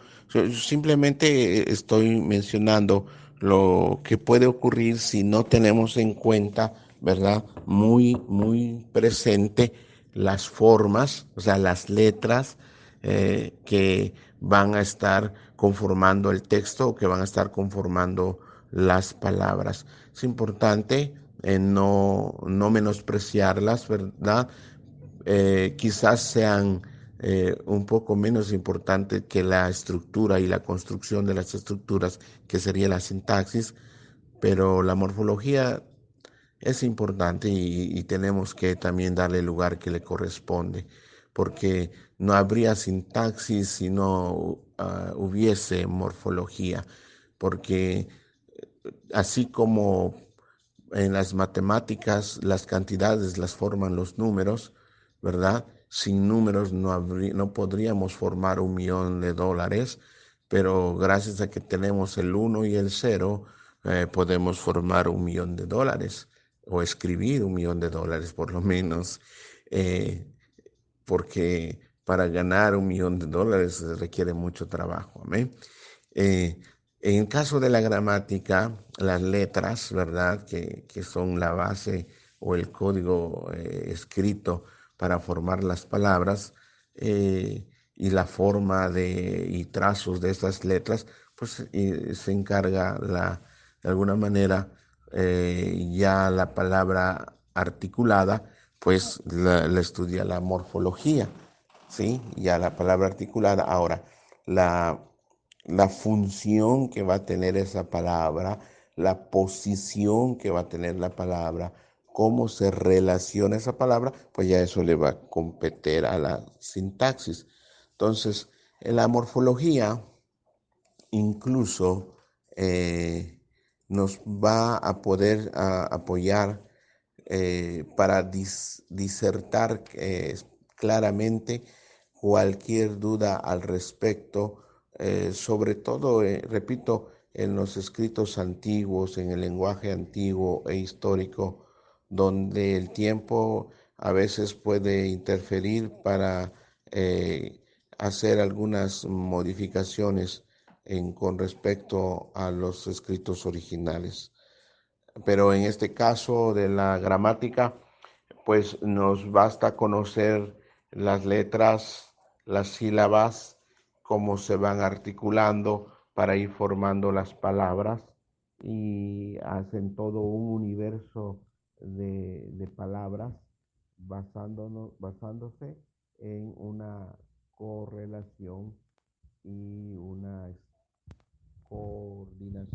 Simplemente estoy mencionando lo que puede ocurrir si no tenemos en cuenta, ¿verdad? Muy presente las formas, o sea, las letras que van a estar conformando el texto, o que van a estar conformando las palabras. Es importante no menospreciarlas, ¿verdad? Quizás sean un poco menos importantes que la estructura y la construcción de las estructuras, que sería la sintaxis, pero la morfología es importante, y tenemos que también darle el lugar que le corresponde, porque no habría sintaxis si no hubiese morfología, porque así como en las matemáticas las cantidades las forman los números, ¿verdad? Sin números no podríamos formar $1,000,000, pero gracias a que tenemos el 1 y el 0, podemos formar $1,000,000, o escribir $1,000,000 por lo menos, eh, porque para ganar $1,000,000 se requiere mucho trabajo. ¿Amén? Eh, en el caso de la gramática, las letras, ¿verdad? Que son la base o el código escrito para formar las palabras, y la forma y trazos de estas letras, pues se encarga de alguna manera, ya la palabra articulada, pues la estudia la morfología, ¿sí? Ya la palabra articulada. Ahora, la la función que va a tener esa palabra, la posición que va a tener la palabra, cómo se relaciona esa palabra, pues ya eso le va a competir a la sintaxis. Entonces, en la morfología incluso nos va a poder apoyar para disertar claramente cualquier duda al respecto, sobre todo, repito, en los escritos antiguos, en el lenguaje antiguo e histórico, donde el tiempo a veces puede interferir para hacer algunas modificaciones con respecto a los escritos originales. Pero en este caso de la gramática, pues nos basta conocer las letras, las sílabas, cómo se van articulando para ir formando las palabras, y hacen todo un universo de palabras basándose en una correlación y una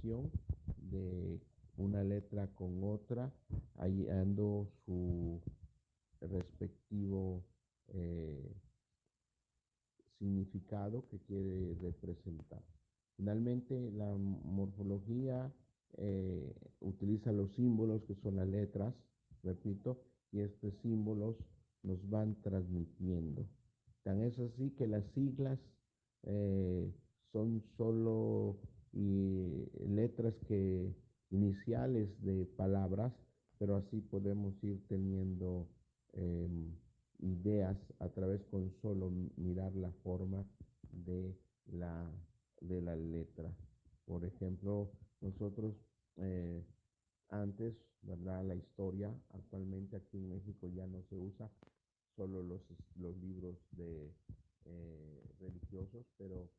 combinación de una letra con otra, hallando su respectivo significado que quiere representar. Finalmente, la morfología utiliza los símbolos que son las letras, repito, y estos símbolos nos van transmitiendo. Tan es así que las siglas son solo letras iniciales de palabras, pero así podemos ir teniendo eh, ideas a través con solo mirar la forma de la, de la letra. Por ejemplo, nosotros antes, ¿verdad? La historia, actualmente aquí en México ya no se usa, solo los libros religiosos, pero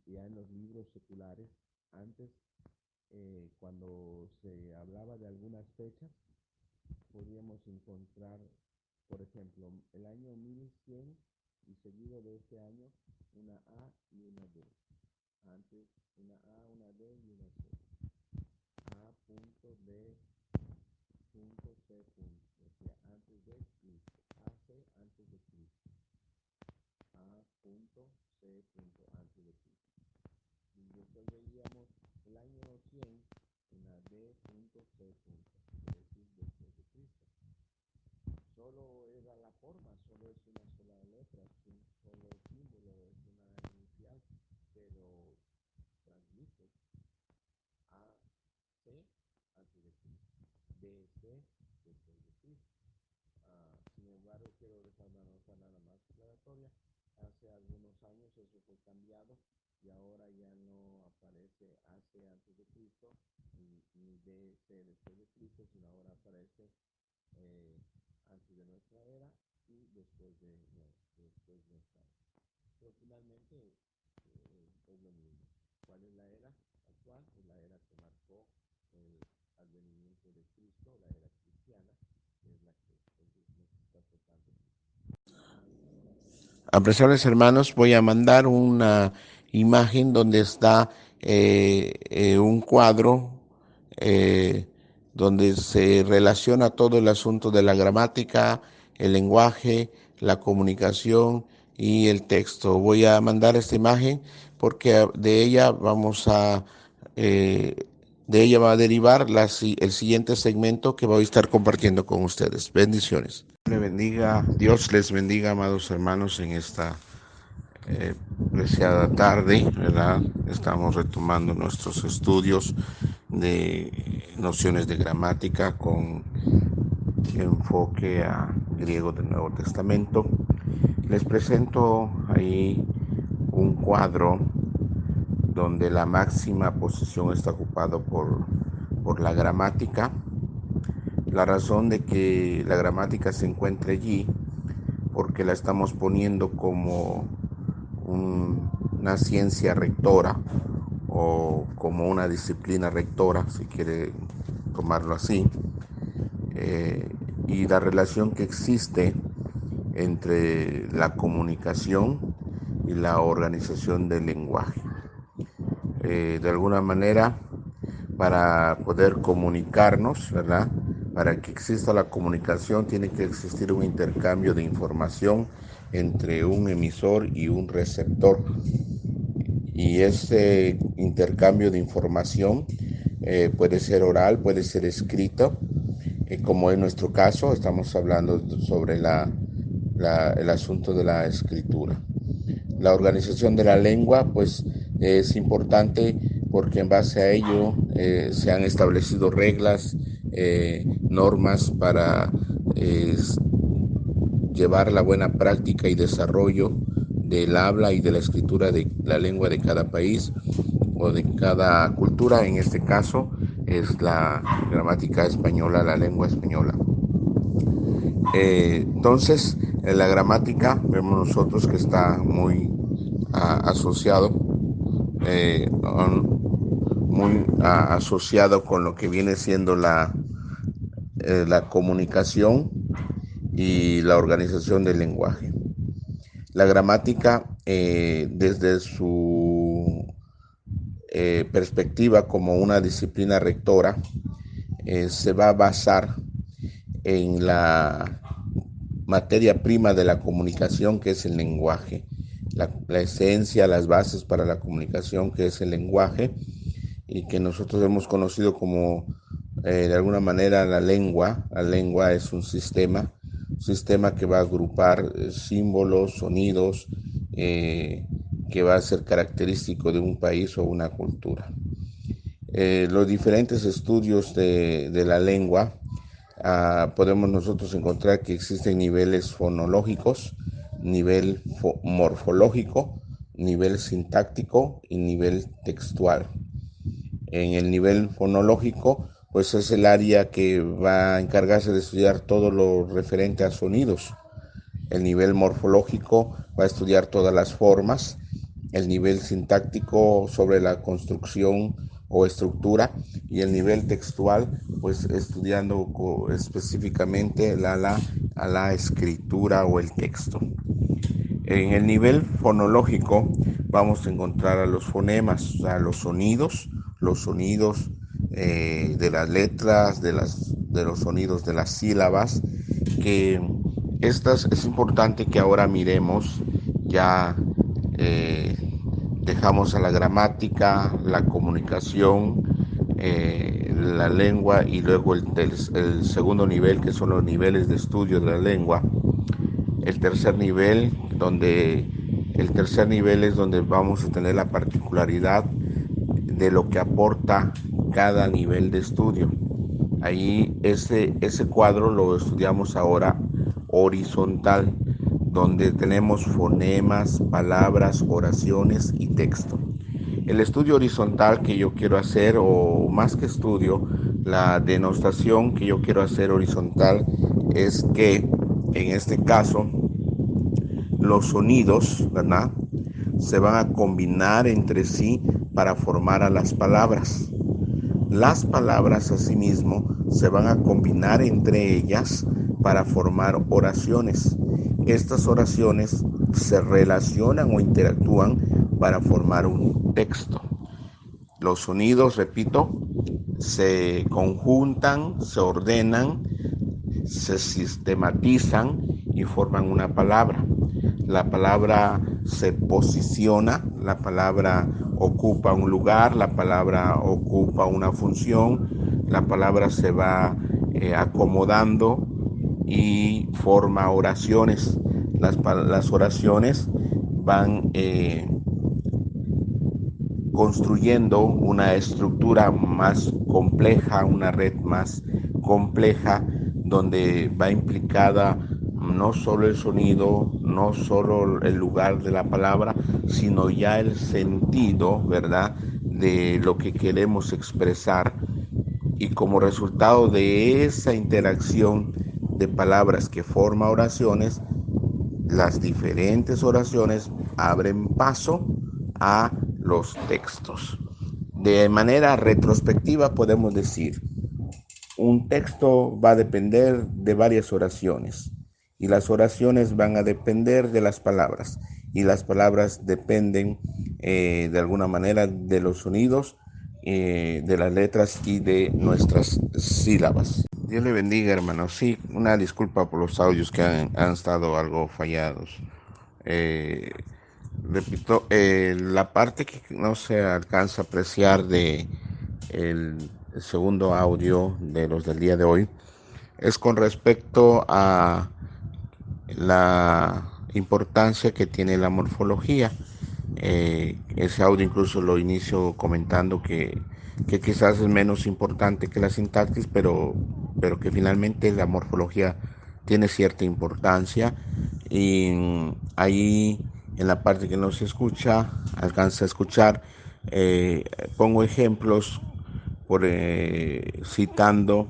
ya en los libros seculares, antes, cuando se hablaba de algunas fechas, podíamos encontrar, por ejemplo, el año 1100 y seguido de ese año una A y una D. Antes una A, una D y una C. A punto D punto C punto. Decía antes de Cristo. AC antes de Cristo. A punto C punto antes de Cristo. Y después veíamos el año 100 una D punto C punto. Es decir, después de Cristo. Solo era la forma, solo es una sola letra, es un solo símbolo, es una inicial, pero transmite A, C, antes de Cristo, B, C, después de Cristo. Sin embargo, quiero dejar una nota nada más aclaratoria. Hace algunos años eso fue cambiado y ahora ya no aparece AC antes de Cristo ni DC después de Cristo, sino ahora aparece antes de nuestra era y después de nuestra era. Pero finalmente es lo mismo. ¿Cuál es la era actual? Es la era que marcó el advenimiento de Cristo, la era cristiana, que es la que entonces nos está tocando. Apreciables hermanos, voy a mandar una imagen donde está un cuadro eh, donde se relaciona todo el asunto de la gramática, el lenguaje, la comunicación y el texto. Voy a mandar esta imagen porque de ella de ella va a derivar el siguiente segmento que voy a estar compartiendo con ustedes. Bendiciones. Dios les bendiga, amados hermanos, en esta preciada tarde, ¿verdad? Estamos retomando nuestros estudios de nociones de gramática con enfoque a griego del Nuevo Testamento. Les presento ahí un cuadro donde la máxima posición está ocupada por la gramática. La razón de que la gramática se encuentre allí, porque la estamos poniendo como una ciencia rectora o como una disciplina rectora, si quiere tomarlo así, y la relación que existe entre la comunicación y la organización del lenguaje. De alguna manera, para poder comunicarnos, ¿verdad? Para que exista la comunicación tiene que existir un intercambio de información entre un emisor y un receptor. Y ese intercambio de información puede ser oral, puede ser escrito, como en nuestro caso estamos hablando sobre el asunto de la escritura. La organización de la lengua pues es importante porque en base a ello se han establecido reglas, normas para llevar la buena práctica y desarrollo del habla y de la escritura de la lengua de cada país o de cada cultura. En este caso es la gramática española, la lengua española. Entonces, en la gramática vemos nosotros que está muy asociado, asociado con lo que viene siendo la comunicación y la organización del lenguaje. La gramática, desde su perspectiva como una disciplina rectora, se va a basar en la materia prima de la comunicación, que es el lenguaje, la esencia, las bases para la comunicación, que es el lenguaje, y que nosotros hemos conocido como, de alguna manera, la lengua. La lengua es un sistema que va a agrupar símbolos, sonidos, que va a ser característico de un país o una cultura. Los diferentes estudios de la lengua, podemos nosotros encontrar que existen niveles fonológicos, nivel morfológico, nivel sintáctico y nivel textual. En el nivel fonológico, pues es el área que va a encargarse de estudiar todo lo referente a sonidos. El nivel morfológico va a estudiar todas las formas. El nivel sintáctico sobre la construcción o estructura, y el nivel textual, pues estudiando específicamente a la escritura o el texto. En el nivel fonológico vamos a encontrar a los fonemas, o sea, los sonidos de las letras, de los sonidos de las sílabas, que es importante que ahora miremos. Ya dejamos a la gramática, la comunicación, la lengua, y luego el segundo nivel, que son los niveles de estudio de la lengua. El tercer nivel es donde vamos a tener la particularidad de lo que aporta cada nivel de estudio. Ahí ese cuadro lo estudiamos ahora horizontal, donde tenemos fonemas, palabras, oraciones y texto. El estudio horizontal que yo quiero hacer, o más que estudio, la denotación que yo quiero hacer horizontal, es que en este caso los sonidos, ¿verdad?, se van a combinar entre sí para formar a las palabras. Las palabras asimismo se van a combinar entre ellas para formar oraciones. Estas oraciones se relacionan o interactúan para formar un texto. Los sonidos, repito, se conjuntan, se ordenan, se sistematizan y forman una palabra. La palabra se posiciona, la palabra ocupa un lugar, la palabra ocupa una función, la palabra se va acomodando y forma oraciones. Las oraciones van construyendo una estructura más compleja, una red más compleja, donde va implicada no solo el sonido, no solo el lugar de la palabra, sino ya el sentido, ¿verdad?, de lo que queremos expresar. Y como resultado de esa interacción de palabras que forma oraciones, las diferentes oraciones abren paso a los textos. De manera retrospectiva podemos decir, un texto va a depender de varias oraciones, y las oraciones van a depender de las palabras, y las palabras dependen de alguna manera de los sonidos, de las letras y de nuestras sílabas. Dios le bendiga, hermanos. Sí, una disculpa por los audios que han estado algo fallados. Repito, la parte que no se alcanza a apreciar de el segundo audio de los del día de hoy es con respecto a la importancia que tiene la morfología. Ese audio incluso lo inicio comentando que quizás es menos importante que la sintaxis, pero que finalmente la morfología tiene cierta importancia, y ahí en la parte que no se escucha, alcanza a escuchar, pongo ejemplos citando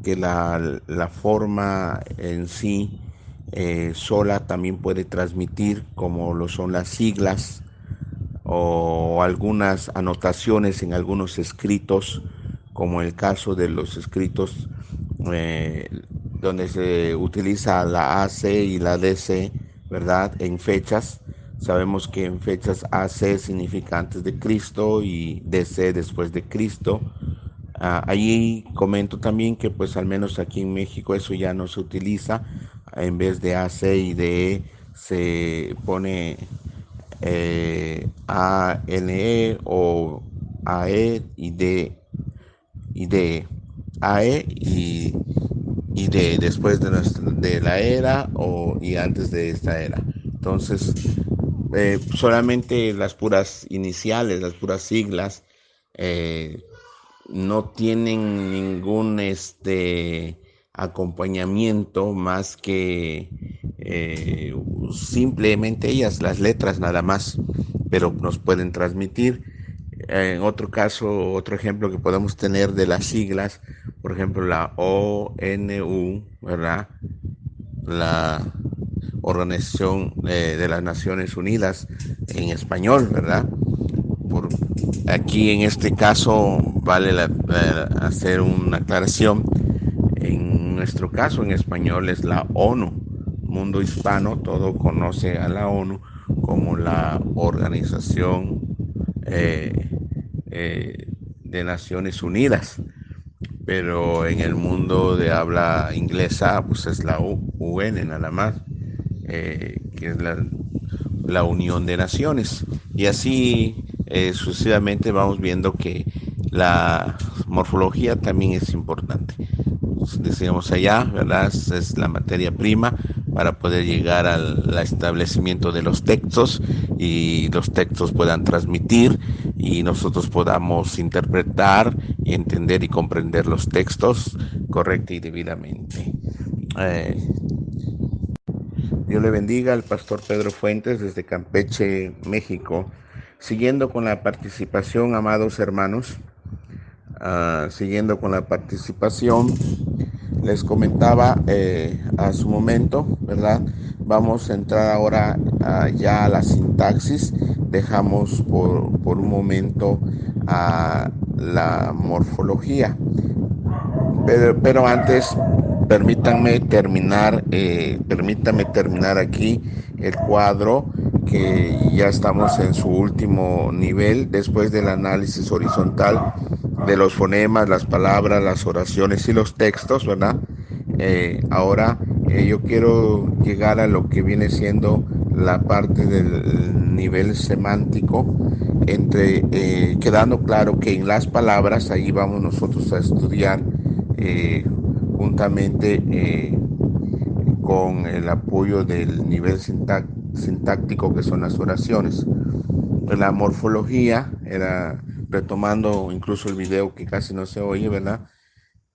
que la forma en sí sola también puede transmitir, como lo son las siglas o algunas anotaciones en algunos escritos, como el caso de los escritos donde se utiliza la AC y la DC, ¿verdad?, en fechas, Sabemos que en fechas AC significa antes de Cristo y DC después de Cristo. Allí comento también que pues al menos aquí en México eso ya no se utiliza. En vez de AC y DE se pone ANE o AE y D, AE y D después de la era y antes de esta era. Entonces, solamente las puras iniciales, las puras siglas, eh, no tienen ningún acompañamiento más que simplemente ellas, las letras nada más, pero nos pueden transmitir. En otro caso, otro ejemplo que podemos tener de las siglas, por ejemplo, la ONU, ¿verdad? La Organización de las Naciones Unidas en español, ¿verdad? Por aquí en este caso vale hacer una aclaración. En nuestro caso en español es la ONU. Mundo hispano todo conoce a la ONU como la Organización de Naciones Unidas, pero en el mundo de habla inglesa pues es la UN nada más, que es la Unión de Naciones, y así sucesivamente vamos viendo que la morfología también es importante. Decíamos allá, ¿verdad? Es la materia prima para poder llegar al establecimiento de los textos y los textos puedan transmitir y nosotros podamos interpretar y entender y comprender los textos correcta y debidamente. Dios le bendiga al pastor Pedro Fuentes desde Campeche, México. Siguiendo con la participación, amados hermanos, siguiendo con la participación, les comentaba a su momento, ¿verdad? Vamos a entrar ahora ya a la sintaxis. Dejamos por un momento a la morfología. Pero antes, permítanme terminar aquí el cuadro, que ya estamos en su último nivel después del análisis horizontal de los fonemas, las palabras, las oraciones y los textos, ¿verdad? Ahora yo quiero llegar a lo que viene siendo la parte del nivel semántico, quedando claro que en las palabras ahí vamos nosotros a estudiar juntamente con el apoyo del nivel sintáctico que son las oraciones. La morfología era, retomando incluso el video que casi no se oye, ¿verdad?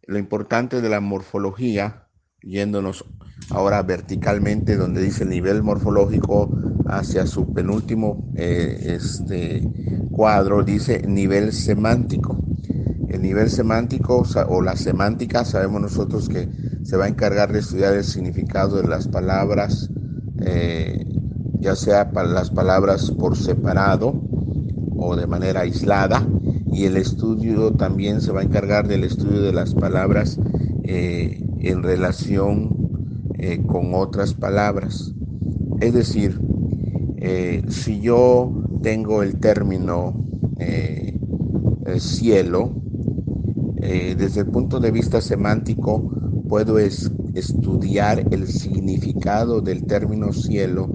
Lo importante de la morfología, yéndonos ahora verticalmente, donde dice el nivel morfológico, hacia su penúltimo cuadro, dice nivel semántico. El nivel semántico o la semántica, sabemos nosotros que se va a encargar de estudiar el significado de las palabras, ya sea para las palabras por separado o de manera aislada, y el estudio también se va a encargar del estudio de las palabras en relación con otras palabras. Es decir, si yo tengo el término cielo, desde el punto de vista semántico puedo estudiar el significado del término cielo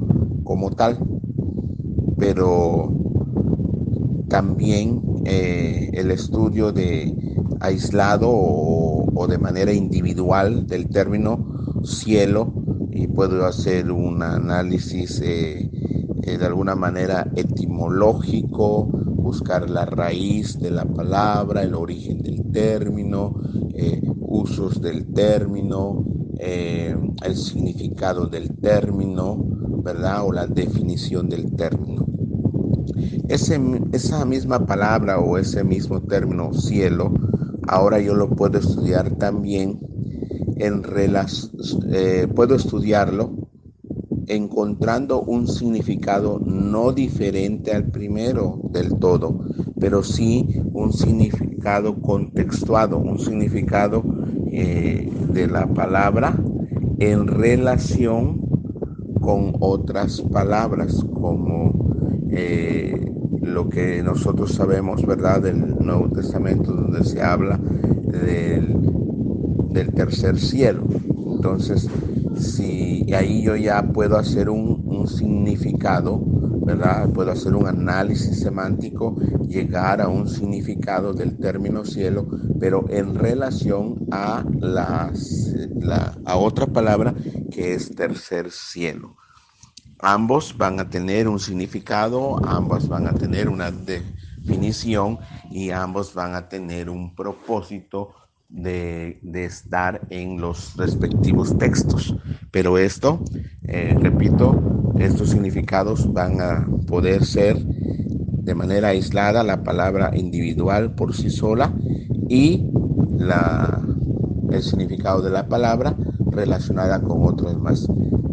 como tal, pero también el estudio de aislado o de manera individual del término cielo, y puedo hacer un análisis de alguna manera etimológico, buscar la raíz de la palabra, el origen del término, usos del término, el significado del término, ¿verdad? O la definición del término. Esa misma palabra o ese mismo término cielo, ahora yo lo puedo estudiar también puedo estudiarlo encontrando un significado no diferente al primero del todo, pero sí un significado contextuado, un significado de la palabra en relación con otras palabras, como lo que nosotros sabemos, ¿verdad?, del Nuevo Testamento, donde se habla del tercer cielo. Entonces, si ahí yo ya puedo hacer un significado, ¿verdad? Puedo hacer un análisis semántico, llegar a un significado del término cielo, pero en relación a a otra palabra que es tercer cielo. Ambos van a tener un significado, ambos van a tener una definición y ambos van a tener un propósito de estar en los respectivos textos. Pero esto, repito, estos significados van a poder ser de manera aislada la palabra individual por sí sola y el significado de la palabra relacionada con otros más,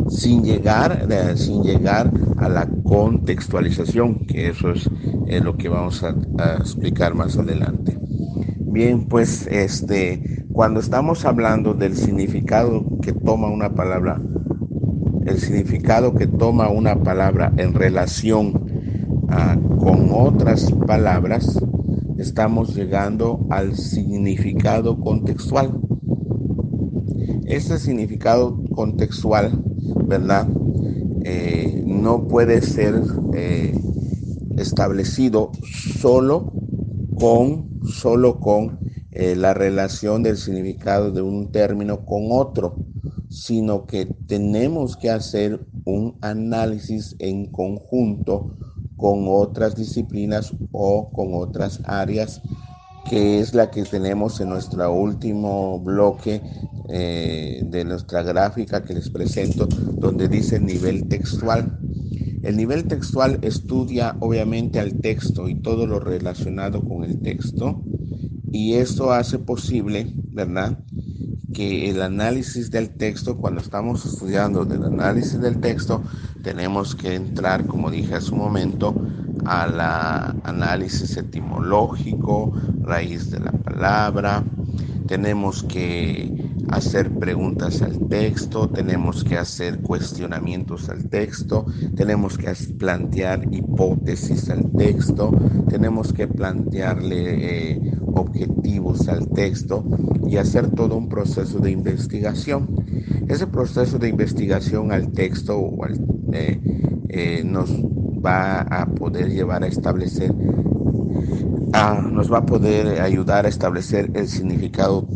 sin llegar a la contextualización, que eso es lo que vamos a explicar más adelante. Bien, pues cuando estamos hablando del significado que toma una palabra, el significado que toma una palabra en relación con otras palabras, estamos llegando al significado contextual. Este significado contextual, ¿verdad? No puede ser establecido solo con la relación del significado de un término con otro, sino que tenemos que hacer un análisis en conjunto con otras disciplinas o con otras áreas, que es la que tenemos en nuestro último bloque de nuestra gráfica que les presento, donde dice nivel textual. El nivel textual estudia obviamente al texto y todo lo relacionado con el texto, y esto hace posible, ¿verdad?, que el análisis del texto, cuando estamos estudiando del análisis del texto, tenemos que entrar, como dije hace un momento, al análisis etimológico, raíz de la palabra. Tenemos que hacer preguntas al texto, tenemos que hacer cuestionamientos al texto, tenemos que plantear hipótesis al texto, tenemos que plantearle objetivos al texto y hacer todo un proceso de investigación. Ese proceso de investigación al texto nos va a poder llevar a establecer, nos va a poder ayudar a establecer el significado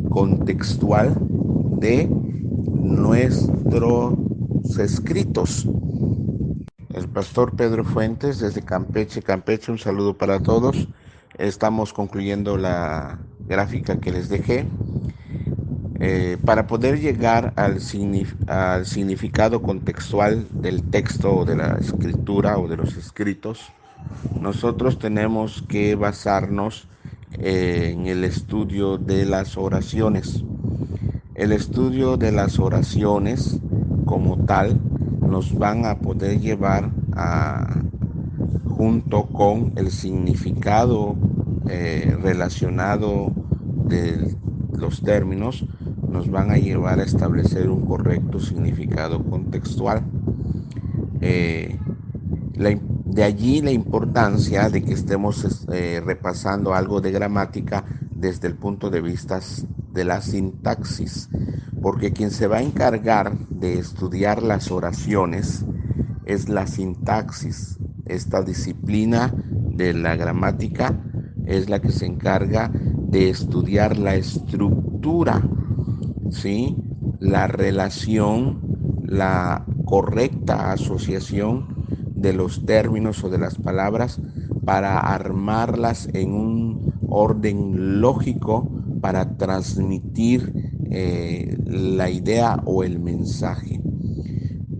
contextual de nuestros escritos. El pastor Pedro Fuentes desde Campeche, un saludo para todos. Estamos concluyendo la gráfica que les dejé. Para poder llegar al significado contextual del texto o de la escritura o de los escritos, nosotros tenemos que basarnos en el estudio de las oraciones. El estudio de las oraciones como tal nos van a poder llevar junto con el significado relacionado de los términos, nos van a llevar a establecer un correcto significado contextual. De allí la importancia de que estemos repasando algo de gramática desde el punto de vista de la sintaxis, porque quien se va a encargar de estudiar las oraciones es la sintaxis. Esta disciplina de la gramática es la que se encarga de estudiar la estructura, ¿sí?, la relación, la correcta asociación de los términos o de las palabras para armarlas en un orden lógico para transmitir la idea o el mensaje,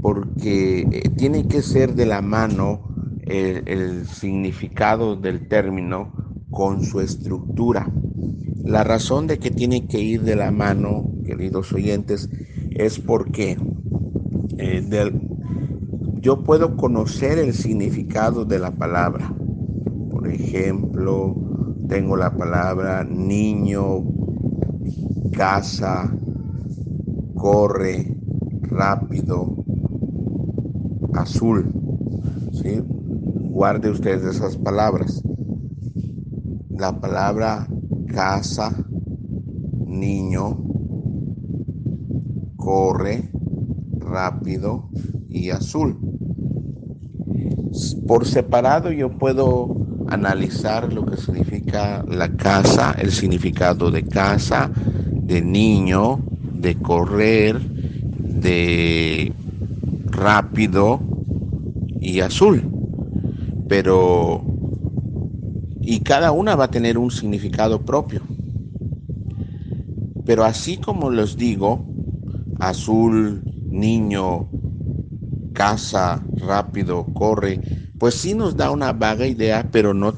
porque tiene que ser de la mano el significado del término con su estructura. La razón de que tiene que ir de la mano, queridos oyentes, es porque yo puedo conocer el significado de la palabra. Por ejemplo, tengo la palabra niño, casa, corre, rápido, azul. ¿Sí? Guarde usted esas palabras. La palabra casa, niño, corre, rápido y azul. Por separado yo puedo analizar lo que significa la casa, el significado de casa, de niño, de correr, de rápido y azul. Y cada una va a tener un significado propio. Pero así como les digo, azul, niño, casa, rápido, corre, pues sí nos da una vaga idea, pero no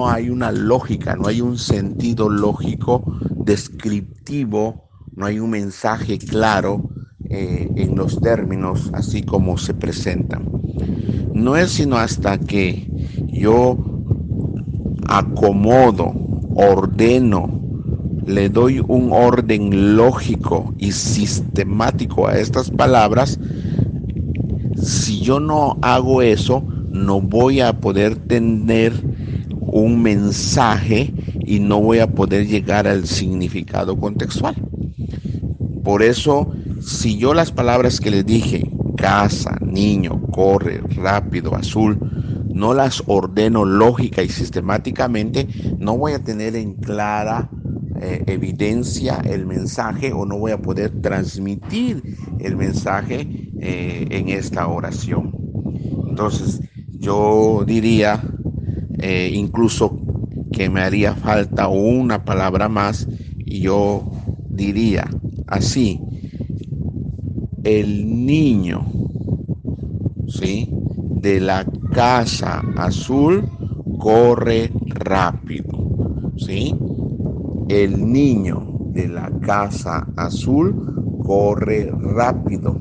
hay una lógica, no hay un sentido lógico, descriptivo, no hay un mensaje claro en los términos así como se presentan. No es sino hasta que yo acomodo, ordeno, le doy un orden lógico y sistemático a estas palabras. Si yo no hago eso, no voy a poder tener un mensaje y no voy a poder llegar al significado contextual. Por eso, si yo las palabras que les dije, casa, niño, corre, rápido, azul, no las ordeno lógica y sistemáticamente, no voy a tener en clara evidencia el mensaje o no voy a poder transmitir el mensaje en esta oración. Entonces, yo diría incluso que me haría falta una palabra más y yo diría así: el niño, ¿sí?, de la casa azul corre rápido, ¿sí? El niño de la casa azul corre rápido.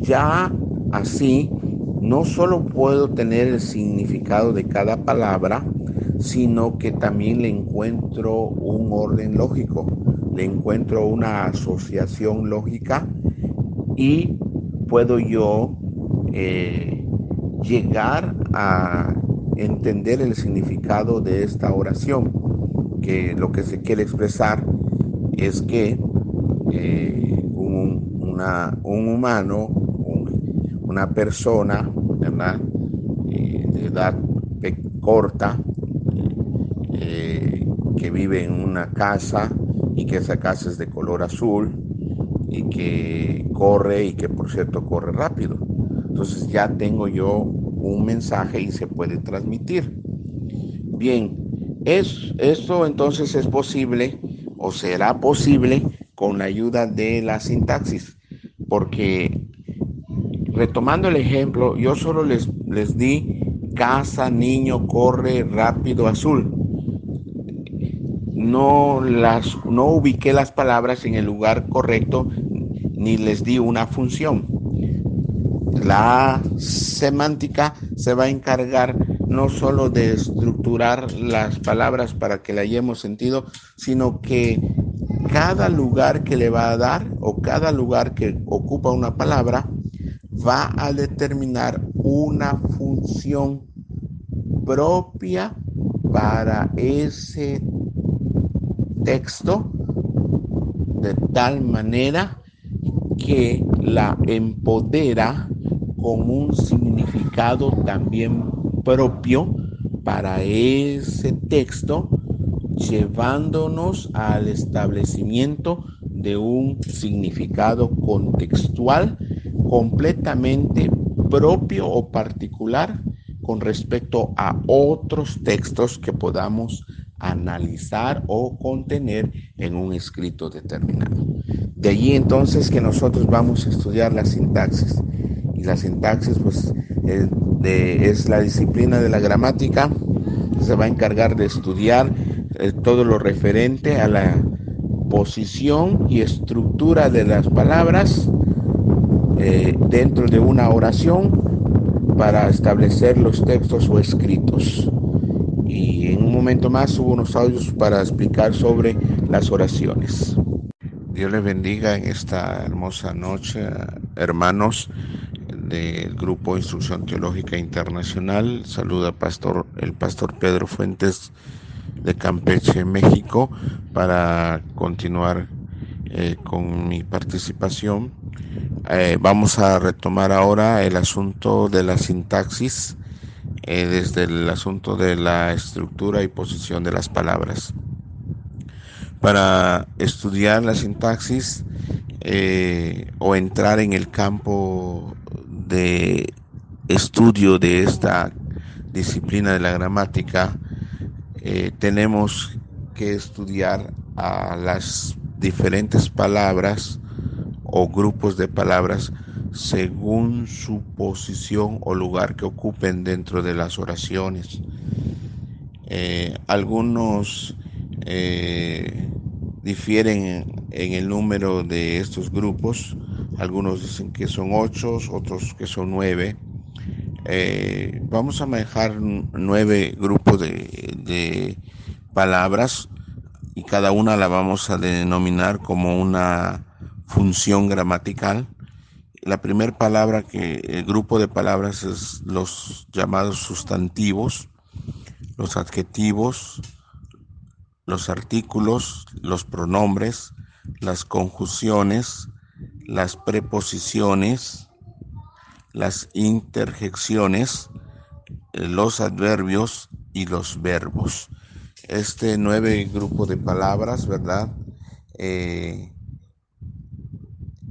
Ya así, no solo puedo tener el significado de cada palabra, sino que también le encuentro un orden lógico, le encuentro una asociación lógica y puedo yo llegar a entender el significado de esta oración, que lo que se quiere expresar es que un humano, una persona, ¿verdad?, de edad corta, que vive en una casa y que esa casa es de color azul y que corre y que por cierto corre rápido. Entonces ya tengo yo un mensaje y se puede transmitir. Bien, esto entonces es posible o será posible con la ayuda de la sintaxis, porque retomando el ejemplo, yo solo les di casa, niño, corre, rápido, azul. No ubiqué las palabras en el lugar correcto ni les di una función. La semántica se va a encargar no solo de estructurar las palabras para que la hayamos sentido, sino que cada lugar que le va a dar o cada lugar que ocupa una palabra va a determinar una función propia para ese texto, de tal manera que la empodera con un significado también propio para ese texto, llevándonos al establecimiento de un significado contextual completamente propio o particular con respecto a otros textos que podamos analizar o contener en un escrito determinado. De allí entonces que nosotros vamos a estudiar la sintaxis. Y la sintaxis pues es la disciplina de la gramática que se va a encargar de estudiar todo lo referente a la posición y estructura de las palabras dentro de una oración para establecer los textos o escritos. Y en un momento más subo unos audios para explicar sobre las oraciones. Dios les bendiga en esta hermosa noche, hermanos. del Grupo Instrucción Teológica Internacional. Saluda el pastor Pedro Fuentes de Campeche, México, para continuar con mi participación. Vamos a retomar ahora el asunto de la sintaxis, desde el asunto de la estructura y posición de las palabras. Para estudiar la sintaxis o entrar en el campo de estudio de esta disciplina de la gramática, tenemos que estudiar a las diferentes palabras o grupos de palabras según su posición o lugar que ocupen dentro de las oraciones. Algunos difieren en el número de estos grupos. Algunos dicen que son 8, otros que son 9. Vamos a manejar 9 grupos de palabras, y cada una la vamos a denominar como una función gramatical. La primera palabra el grupo de palabras es los llamados sustantivos, los adjetivos, los artículos, los pronombres, las conjunciones, las preposiciones, las interjecciones, los adverbios y los verbos. Este 9 grupo de palabras, ¿verdad?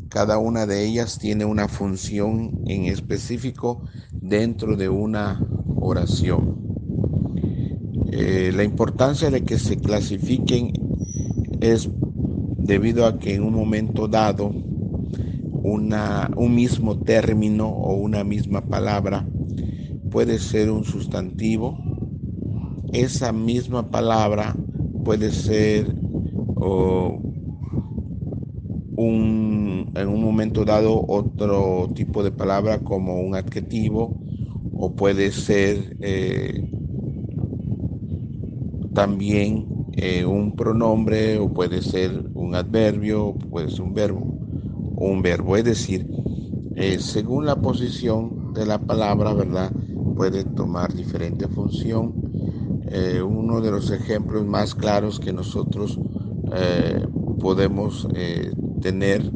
Cada una de ellas tiene una función en específico dentro de una oración. La importancia de que se clasifiquen es debido a que en un momento dado un mismo término o una misma palabra puede ser un sustantivo. Esa misma palabra puede ser en un momento dado otro tipo de palabra como un adjetivo, o puede ser también un pronombre, o puede ser un adverbio, o puede ser un verbo. Es decir, según la posición de la palabra, ¿verdad?, puede tomar diferente función. Uno de los ejemplos más claros que nosotros podemos tener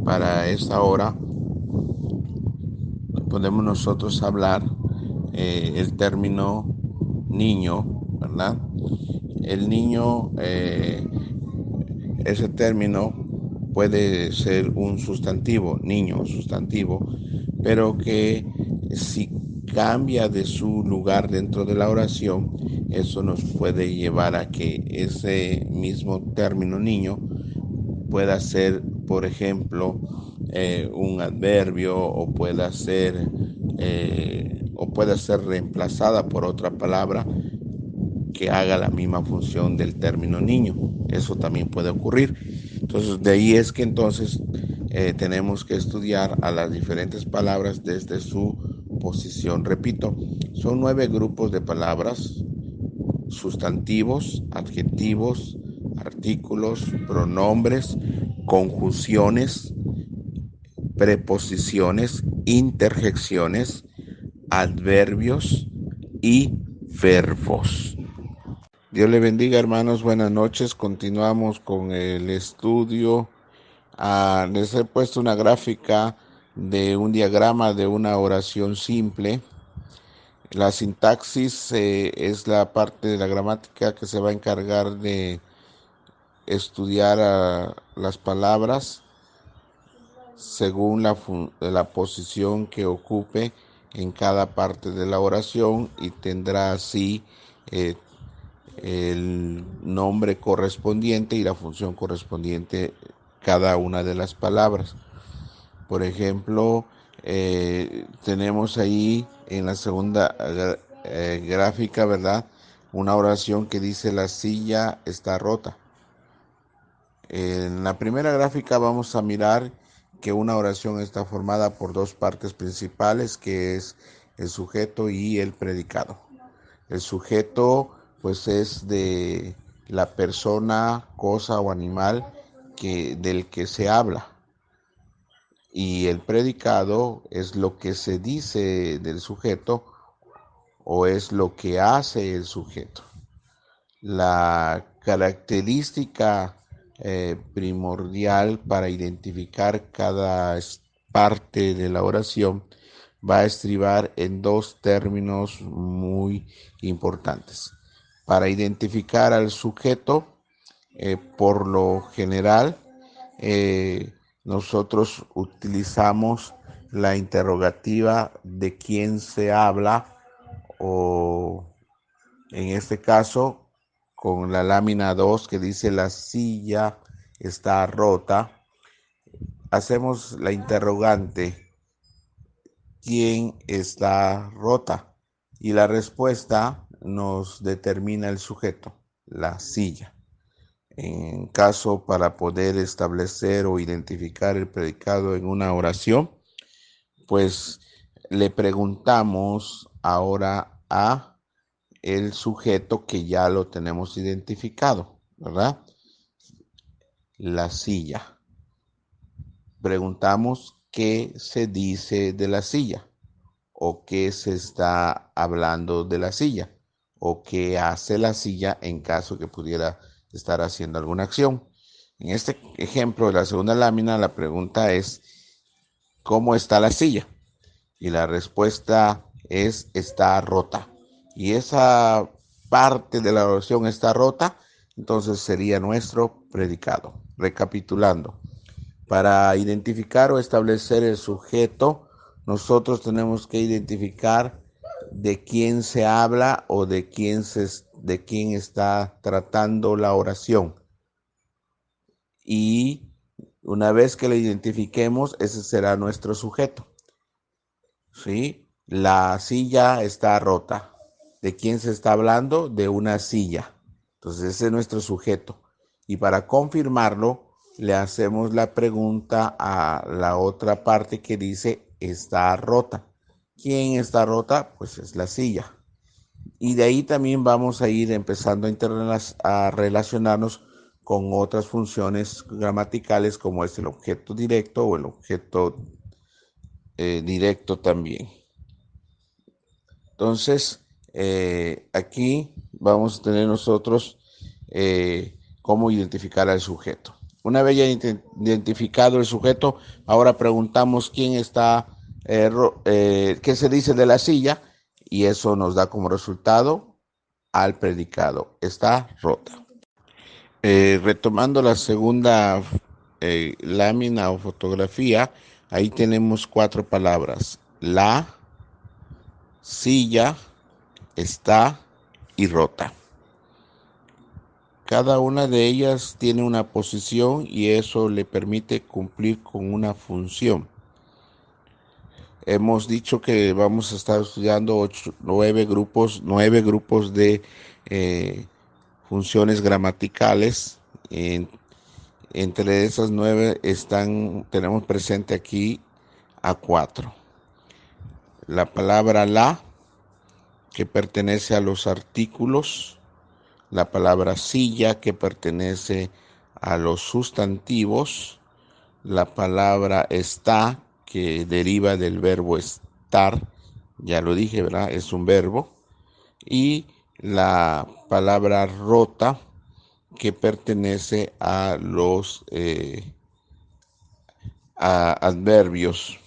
para esta hora, podemos nosotros hablar el término niño, ¿verdad? El niño, ese término puede ser un sustantivo, niño, sustantivo, pero que si cambia de su lugar dentro de la oración, eso nos puede llevar a que ese mismo término niño pueda ser, por ejemplo, un adverbio, o pueda ser reemplazada por otra palabra que haga la misma función del término niño. Eso también puede ocurrir. Entonces, de ahí es que entonces tenemos que estudiar a las diferentes palabras desde su posición. Repito, son 9 grupos de palabras: sustantivos, adjetivos, artículos, pronombres, conjunciones, preposiciones, interjecciones, adverbios y verbos. Dios le bendiga, hermanos. Buenas noches. Continuamos con el estudio. Les he puesto una gráfica de un diagrama de una oración simple. La sintaxis es la parte de la gramática que se va a encargar de estudiar las palabras según la posición que ocupe en cada parte de la oración, y tendrá así el nombre correspondiente y la función correspondiente cada una de las palabras. Por ejemplo, tenemos ahí en la segunda gráfica, ¿verdad?, una oración que dice: la silla está rota. En la primera gráfica vamos a mirar que una oración está formada por 2 partes principales, que es el sujeto y el predicado. El sujeto, pues, es de la persona, cosa o animal del que se habla. y el predicado es lo que se dice del sujeto o es lo que hace el sujeto. La característica primordial para identificar cada parte de la oración va a estribar en dos términos muy importantes. Para identificar al sujeto, por lo general, nosotros utilizamos la interrogativa de quién se habla o en este caso con la lámina 2 que dice la silla está rota, hacemos la interrogante quién está rota y la respuesta nos determina el sujeto, la silla. En caso para poder establecer o identificar el predicado en una oración, pues le preguntamos ahora a el sujeto que ya lo tenemos identificado, ¿verdad? La silla. Preguntamos qué se dice de la silla o qué se está hablando de la silla o qué hace la silla en caso que pudiera estar haciendo alguna acción. En este ejemplo de la segunda lámina, la pregunta es ¿cómo está la silla? Y la respuesta es está rota. Y esa parte de la oración está rota, entonces sería nuestro predicado. Recapitulando, para identificar o establecer el sujeto, nosotros tenemos que identificar de quién se habla o de quién está tratando la oración. Y una vez que lo identifiquemos, ese será nuestro sujeto. ¿Sí? La silla está rota. ¿De quién se está hablando? De una silla. Entonces ese es nuestro sujeto. Y para confirmarlo, le hacemos la pregunta a la otra parte que dice está rota. ¿Quién está rota? Pues es la silla. Y de ahí también vamos a ir empezando a relacionarnos con otras funciones gramaticales como es el objeto directo o el objeto directo también. Entonces, aquí vamos a tener nosotros cómo identificar al sujeto. Una vez ya identificado el sujeto, ahora preguntamos quién está, qué se dice de la silla, y eso nos da como resultado al predicado. Está rota. Retomando la segunda lámina o fotografía, ahí tenemos 4 palabras. La silla está y rota. Cada una de ellas tiene una posición y eso le permite cumplir con una función. Hemos dicho que vamos a estar estudiando 9 grupos de funciones gramaticales. Entre esas 9 tenemos presente aquí a 4. La palabra la, que pertenece a los artículos, la palabra silla, que pertenece a los sustantivos, la palabra está, que deriva del verbo estar, ya lo dije, ¿verdad? Es un verbo, y la palabra rota, que pertenece a los adverbios.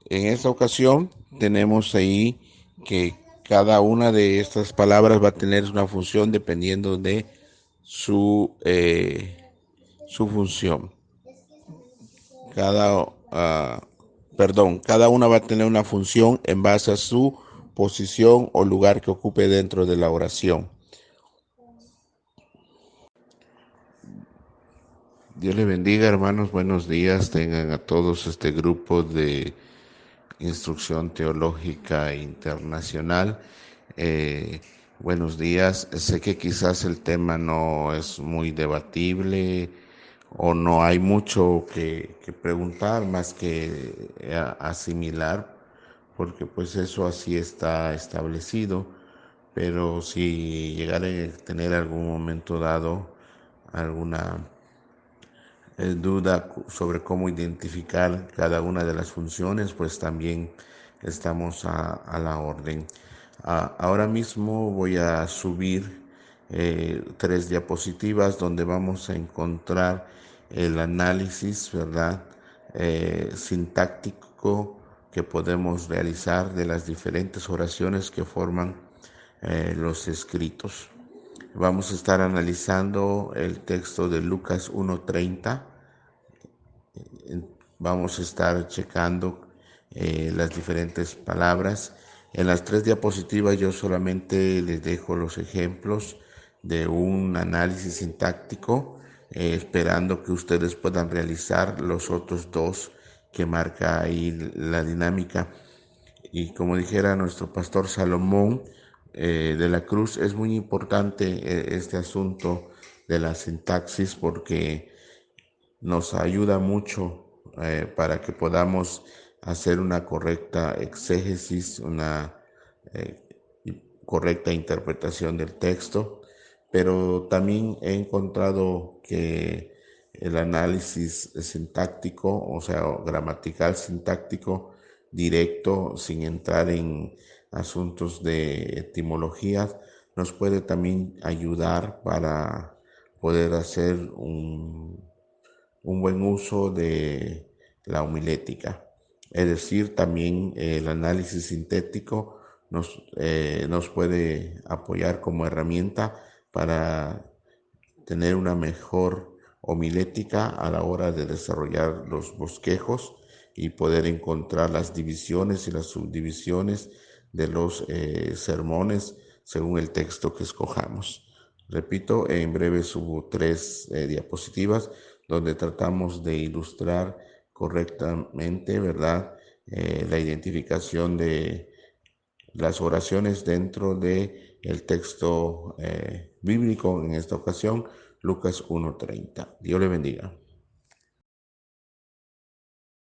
En esta ocasión tenemos ahí que cada una de estas palabras va a tener una función dependiendo de su función. Cada una va a tener una función en base a su posición o lugar que ocupe dentro de la oración. Dios les bendiga, hermanos. Buenos días. Tengan a todos este grupo de Instrucción Teológica Internacional. Buenos días. Sé que quizás el tema no es muy debatible o no hay mucho que preguntar más que asimilar, porque pues eso así está establecido. Pero si llegara a tener algún momento dado alguna duda sobre cómo identificar cada una de las funciones, pues también estamos a la orden. Ahora mismo voy a subir 3 diapositivas donde vamos a encontrar el análisis, ¿verdad? Sintáctico que podemos realizar de las diferentes oraciones que forman los escritos. Vamos a estar analizando el texto de Lucas 1:30. Vamos a estar checando las diferentes palabras. En las 3 diapositivas yo solamente les dejo los ejemplos de un análisis sintáctico, esperando que ustedes puedan realizar los otros 2 que marca ahí la dinámica. Y como dijera nuestro pastor Salomón de la Cruz, es muy importante este asunto de la sintaxis porque nos ayuda mucho para que podamos hacer una correcta exégesis, una eh, correcta interpretación del texto, pero también he encontrado que el análisis sintáctico, o sea, gramatical sintáctico directo, sin entrar en asuntos de etimología, nos puede también ayudar para poder hacer un buen uso de la homilética. Es decir, también el análisis sintético nos puede apoyar como herramienta para tener una mejor homilética a la hora de desarrollar los bosquejos y poder encontrar las divisiones y las subdivisiones de los sermones según el texto que escojamos. Repito, en breve subo 3 diapositivas donde tratamos de ilustrar correctamente, ¿verdad? La identificación de las oraciones dentro de el texto bíblico, en esta ocasión, Lucas 1:30. Dios le bendiga.